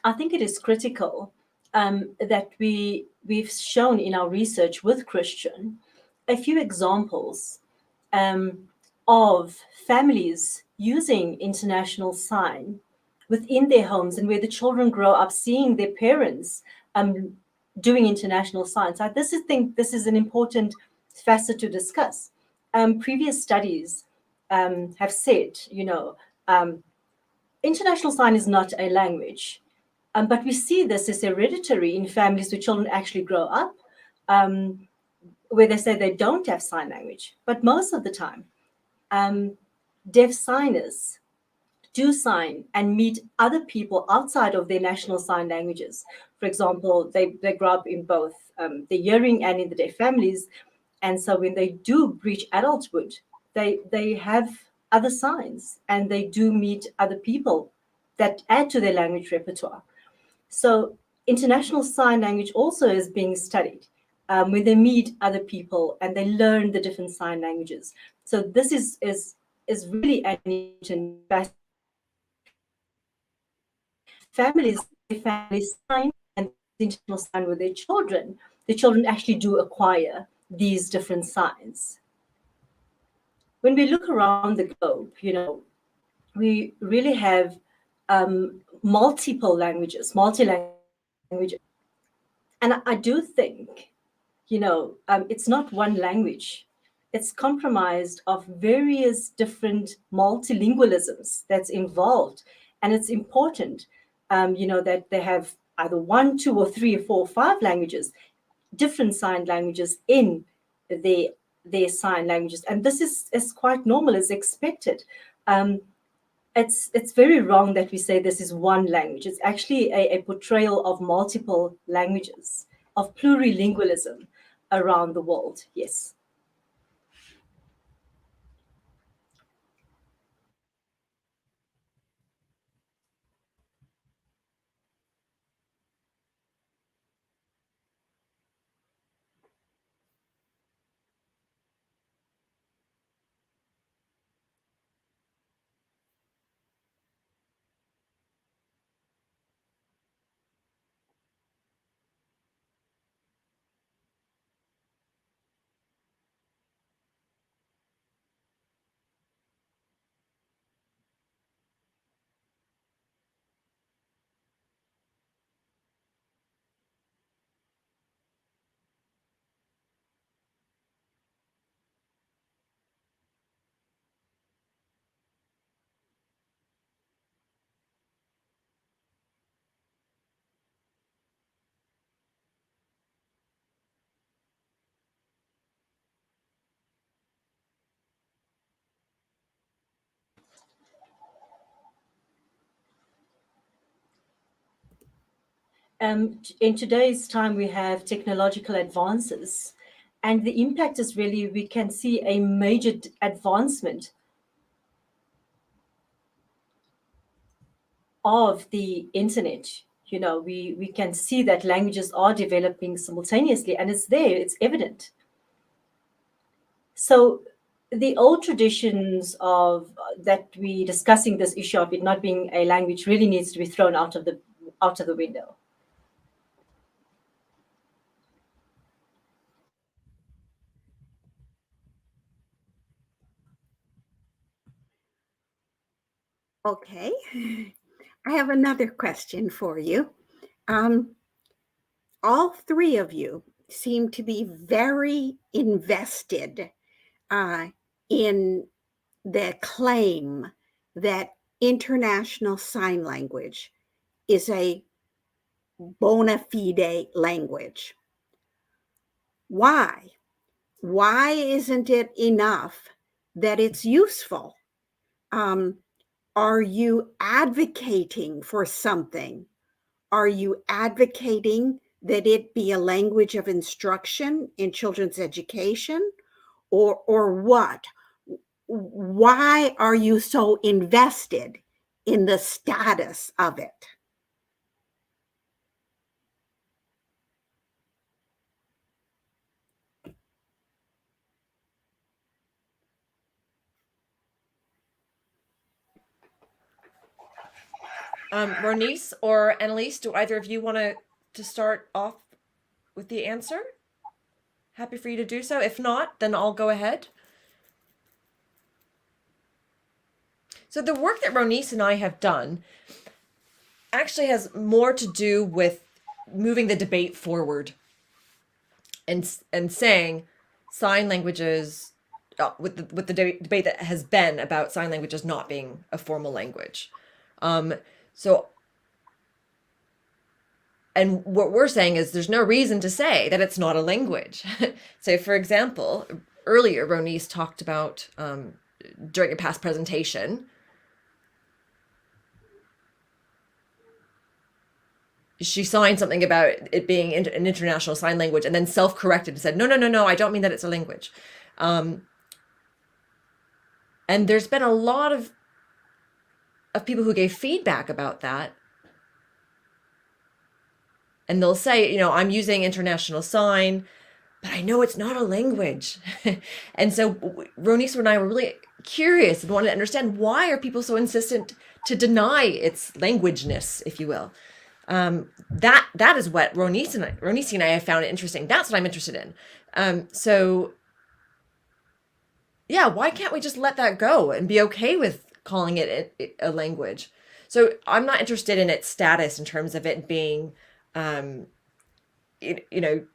I think it is critical that we've shown in our research with Christian a few examples of families using International Sign within their homes and where the children grow up seeing their parents doing International Sign. So this is an important facet to discuss. Previous studies have said, International Sign is not a language, but we see this as hereditary in families where children actually grow up, where they say they don't have sign language. But most of the time, deaf signers do sign and meet other people outside of their national sign languages. For example, they grow up in both the hearing and in the deaf families. And so when they do reach adulthood, they have other signs, and they do meet other people that add to their language repertoire. So international sign language also is being studied when they meet other people and they learn the different sign languages. So this is really an important families sign and international sign with their children. The children actually do acquire these different signs. When we look around the globe, we really have multiple languages, multi-language. And I do think, it's not one language. It's comprised of various different multilingualisms that's involved. And it's important, that they have either 1, 2, or 3, or 4, or 5 languages, different sign languages in their sign languages. And this is quite normal, it's expected. It's very wrong that we say this is one language. It's actually a portrayal of multiple languages, of plurilingualism around the world. Yes. In today's time, we have technological advances, and the impact is really, we can see a major advancement of the internet. We can see that languages are developing simultaneously, and it's there, it's evident. So the old traditions of that we discussing this issue of it not being a language really needs to be thrown out of the window. Okay. I have another question for you. All three of you seem to be very invested in the claim that International Sign Language is a bona fide language. Why? Why isn't it enough that it's useful? Are you advocating for something? Are you advocating that it be a language of instruction in children's education? Or what? Why are you so invested in the status of it? Ronice or Annelies, do either of you want to start off with the answer? Happy for you to do so. If not, then I'll go ahead. So the work that Ronice and I have done actually has more to do with moving the debate forward and saying sign languages, with the debate that has been about sign languages not being a formal language. So, and what we're saying is there's no reason to say that it's not a language. So, for example, earlier Ronice talked about, during a past presentation, she signed something about it being an international sign language and then self-corrected and said, no, I don't mean that it's a language. And there's been a lot of people who gave feedback about that. And they'll say, you know, I'm using International Sign, but I know it's not a language. And so Ronice and I were really curious and wanted to understand, why are people so insistent to deny its languageness, if you will? That is what Ronice and I have found it interesting. That's what I'm interested in. So yeah, why can't we just let that go and be okay with calling it a language? So I'm not interested in its status in terms of it being, you know,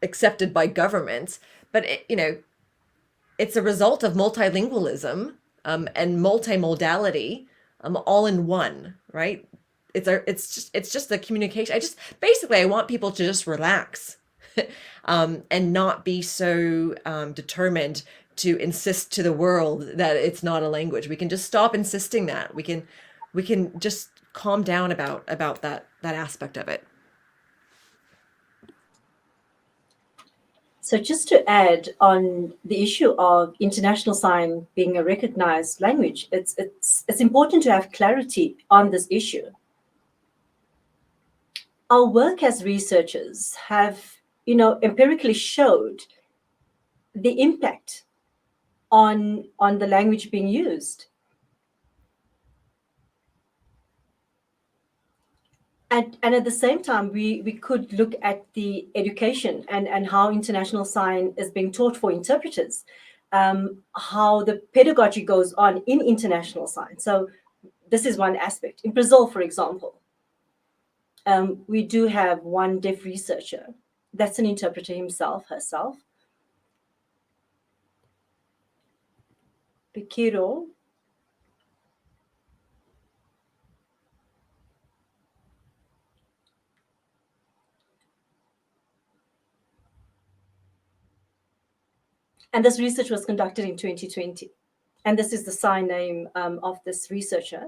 accepted by governments, but it's a result of multilingualism and multimodality, all in one, right? It's just the communication. I want people to just relax, and not be so determined to insist to the world that it's not a language. We can just stop insisting that. We can just calm down about that aspect of it. So just to add on the issue of International Sign being a recognized language, it's important to have clarity on this issue. Our work as researchers have, empirically showed the impact on the language being used. And at the same time, we could look at the education and how International Sign is being taught for interpreters, how the pedagogy goes on in International Sign. So this is one aspect. In Brazil, for example, we do have one deaf researcher that's an interpreter herself. Piquero. And this research was conducted in 2020. And this is the sign name of this researcher.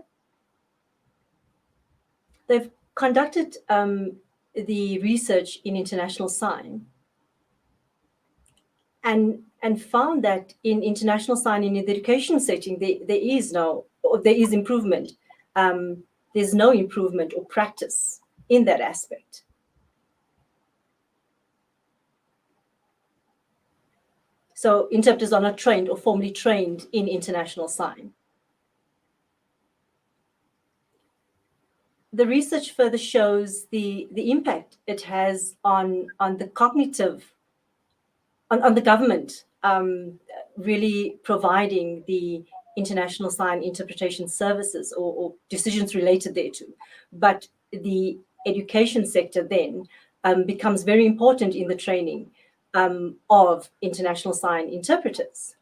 They've conducted the research in International Sign and found that in International Sign, in the education setting, there is improvement. There's no improvement or practice in that aspect. So interpreters are not trained or formally trained in International Sign. The research further shows the impact it has on the cognitive, on the government really providing the International Sign interpretation services or decisions related thereto. But the education sector then becomes very important in the training of International Sign interpreters.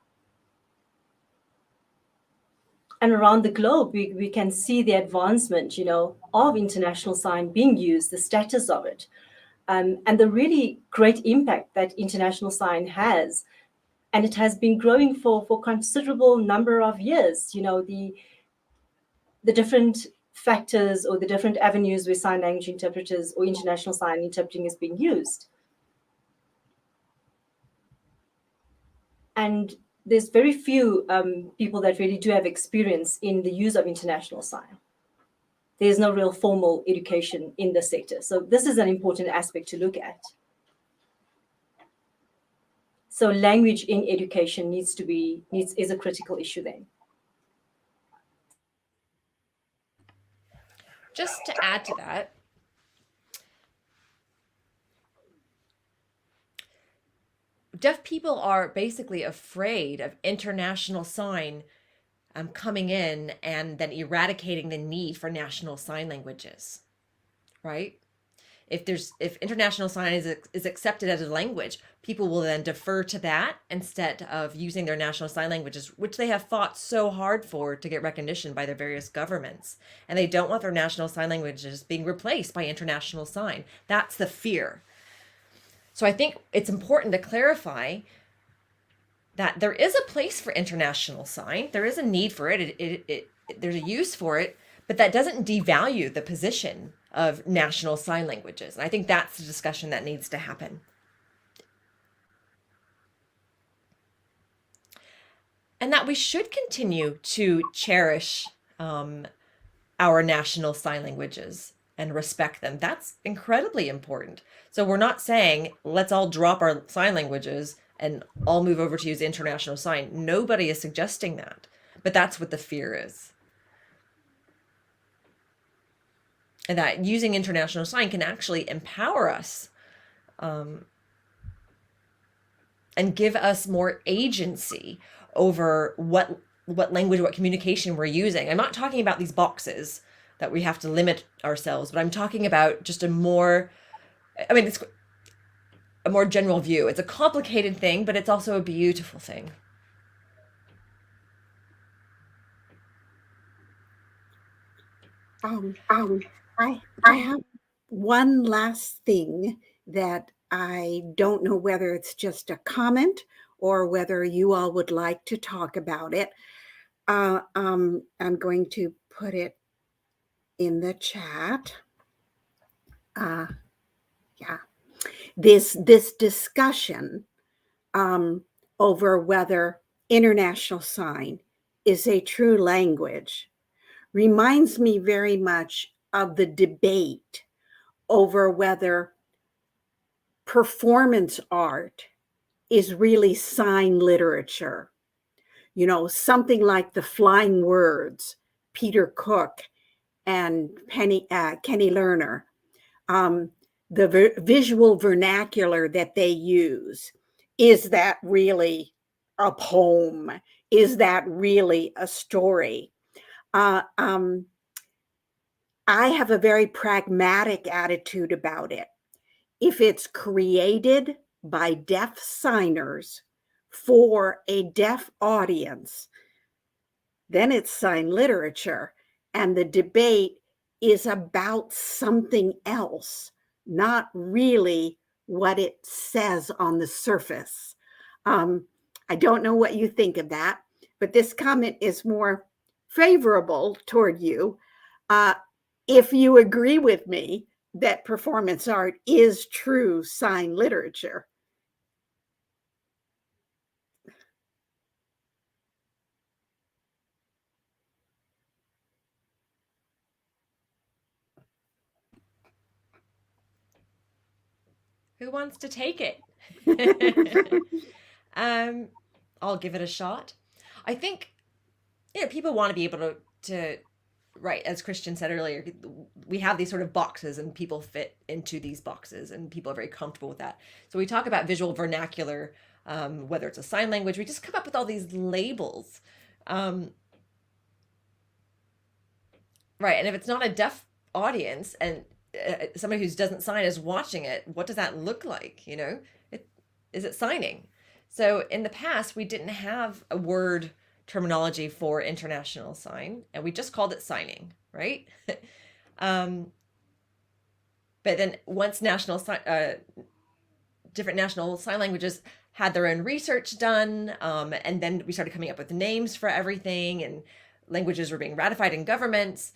And around the globe, we can see the advancement, of International Sign being used, the status of it, and the really great impact that International Sign has. And it has been growing for considerable number of years. The different factors or the different avenues where sign language interpreters or International Sign interpreting is being used. And there's very few people that really do have experience in the use of International Sign. There's no real formal education in the sector. So this is an important aspect to look at. So language in education is a critical issue then. Just to add to that, deaf people are basically afraid of International Sign coming in and then eradicating the need for national sign languages, right? If International Sign is accepted as a language, people will then defer to that instead of using their national sign languages, which they have fought so hard for to get recognition by their various governments. And they don't want their national sign languages being replaced by International Sign. That's the fear. So I think it's important to clarify that there is a place for International Sign. There is a need for it. There's a use for it, but that doesn't devalue the position of national sign languages. And I think that's the discussion that needs to happen. and that we should continue to cherish our national sign languages and respect them. That's incredibly important. So we're not saying, let's all drop our sign languages and all move over to use international sign. Nobody is suggesting that, but that's what the fear is. And that using international sign can actually empower us and give us more agency over what language, what communication we're using. I'm not talking about these boxes that we have to limit ourselves, but I'm talking about just it's a more general view. It's a complicated thing, but it's also a beautiful thing. I have one last thing that I don't know whether it's just a comment or whether you all would like to talk about it. I'm going to put it in the chat. This discussion over whether international sign is a true language reminds me very much of the debate over whether performance art is really sign literature. You know, something like the Flying Words, Peter Cook and Kenny Lerner, the visual vernacular that they use. Is that really a poem? Is that really a story? I have a very pragmatic attitude about it. If it's created by deaf signers for a deaf audience, then it's sign literature. And the debate is about something else, not really what it says on the surface. I don't know what you think of that, but this comment is more favorable toward you. If you agree with me that performance art is true sign literature. Who wants to take it? I'll give it a shot. I think, people want to be able to right, as Christian said earlier, we have these sort of boxes and people fit into these boxes and people are very comfortable with that. So we talk about visual vernacular, whether it's a sign language, we just come up with all these labels. Right, and if it's not a deaf audience and somebody who doesn't sign is watching it, what does that look like? Is it signing? So in the past, we didn't have a word terminology for international sign, and we just called it signing, right? But then once different national sign languages had their own research done, and then we started coming up with names for everything, and languages were being ratified in governments,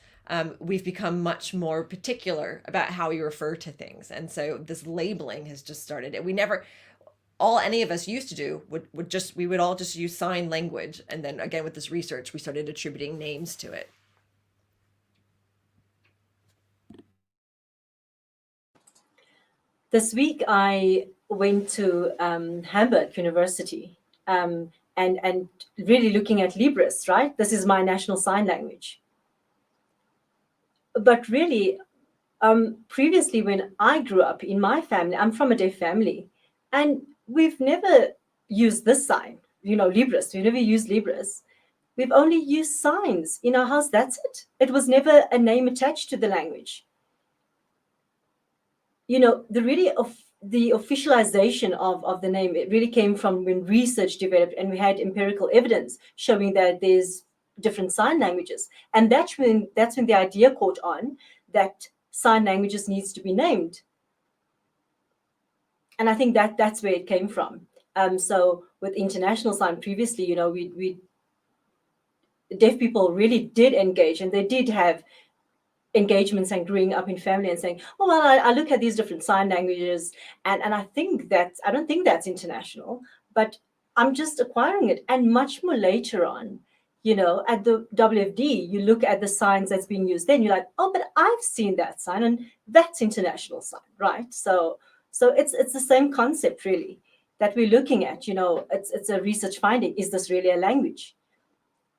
we've become much more particular about how we refer to things. And so this labeling has just started. And all any of us used to do we would all just use sign language. And then again, with this research, we started attributing names to it. This week, I went to Hamburg University and really looking at Libras, right? This is my national sign language. But really, previously when I grew up in my family, I'm from a deaf family, and we've never used this sign, Libras. We never used Libras. We've only used signs in our house. That's it. It was never a name attached to the language. The officialization of the name, it really came from when research developed and we had empirical evidence showing that there's different sign languages. And that's when the idea caught on that sign languages needs to be named. And I think that's where it came from. So with international sign previously, we deaf people really did engage, and they did have engagements and growing up in family and saying, oh, well, I look at these different sign languages, and I don't think that's international, but I'm just acquiring it. And much more later on, at the WFD, you look at the signs that's being used, then you're like, oh, but I've seen that sign, and that's international sign, right? So it's the same concept, really, that we're looking at. It's a research finding. Is this really a language?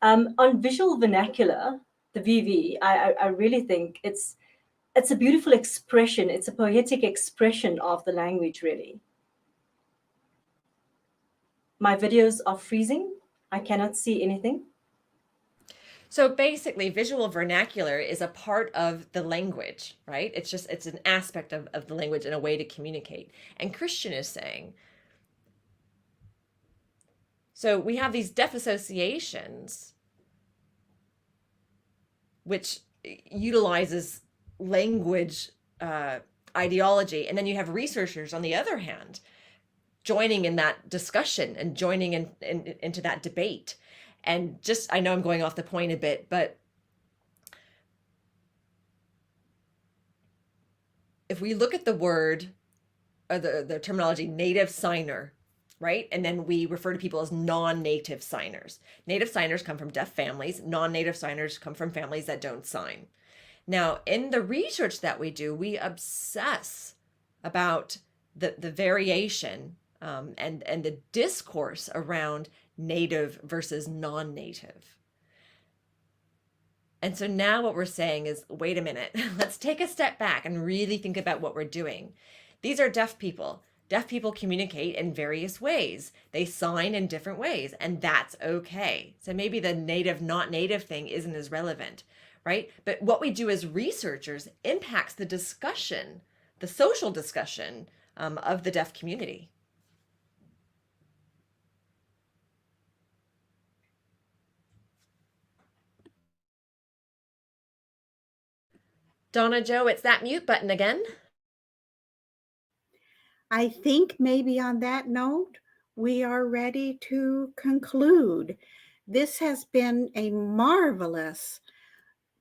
On visual vernacular, the VV, I really think it's a beautiful expression. It's a poetic expression of the language, really. My videos are freezing. I cannot see anything. So basically, visual vernacular is a part of the language, right? It's an aspect of the language and a way to communicate. And Christian is saying, so we have these deaf associations, which utilizes language ideology. And then you have researchers, on the other hand, joining in that discussion and joining into that debate. And I know I'm going off the point a bit, but if we look at the word, or the terminology native signer, right? And then we refer to people as non-native signers. Native signers come from deaf families. Non-native signers come from families that don't sign. Now, in the research that we do, we obsess about the variation and the discourse around native versus non-native. And so now what we're saying is, wait a minute, let's take a step back and really think about what we're doing. These are deaf people. Deaf people communicate in various ways. They sign in different ways, and that's okay. So maybe the native, not native thing isn't as relevant, right? But what we do as researchers impacts the discussion, the social discussion of the deaf community. Donna Jo, it's that mute button again. I think maybe on that note, we are ready to conclude. This has been a marvelous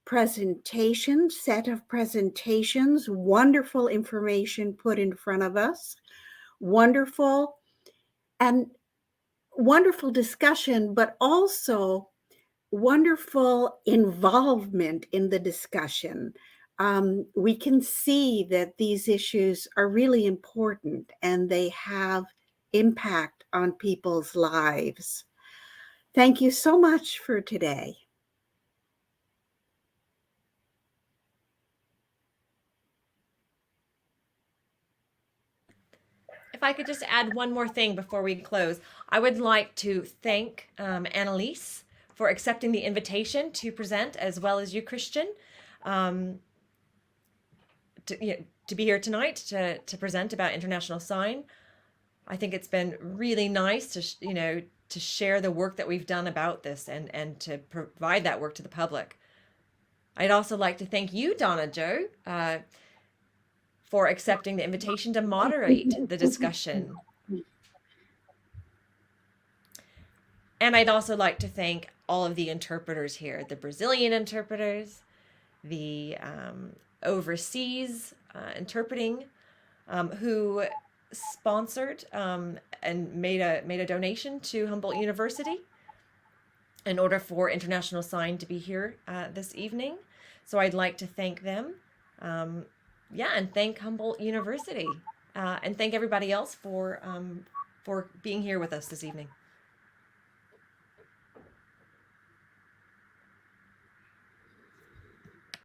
set of presentations, wonderful information put in front of us, wonderful discussion, but also wonderful involvement in the discussion. We can see that these issues are really important and they have impact on people's lives. Thank you so much for today. If I could just add one more thing before we close, I would like to thank Annelies for accepting the invitation to present, as well as you, Christian, to be here tonight to present about international sign. I think it's been really nice to share the work that we've done about this and to provide that work to the public. I'd also like to thank you, Donna Jo, for accepting the invitation to moderate the discussion. And I'd also like to thank all of the interpreters here, the Brazilian interpreters, the overseas interpreting, who sponsored and made a donation to Humboldt University in order for International Sign to be here this evening. So I'd like to thank them. And thank Humboldt University, and thank everybody else for being here with us this evening.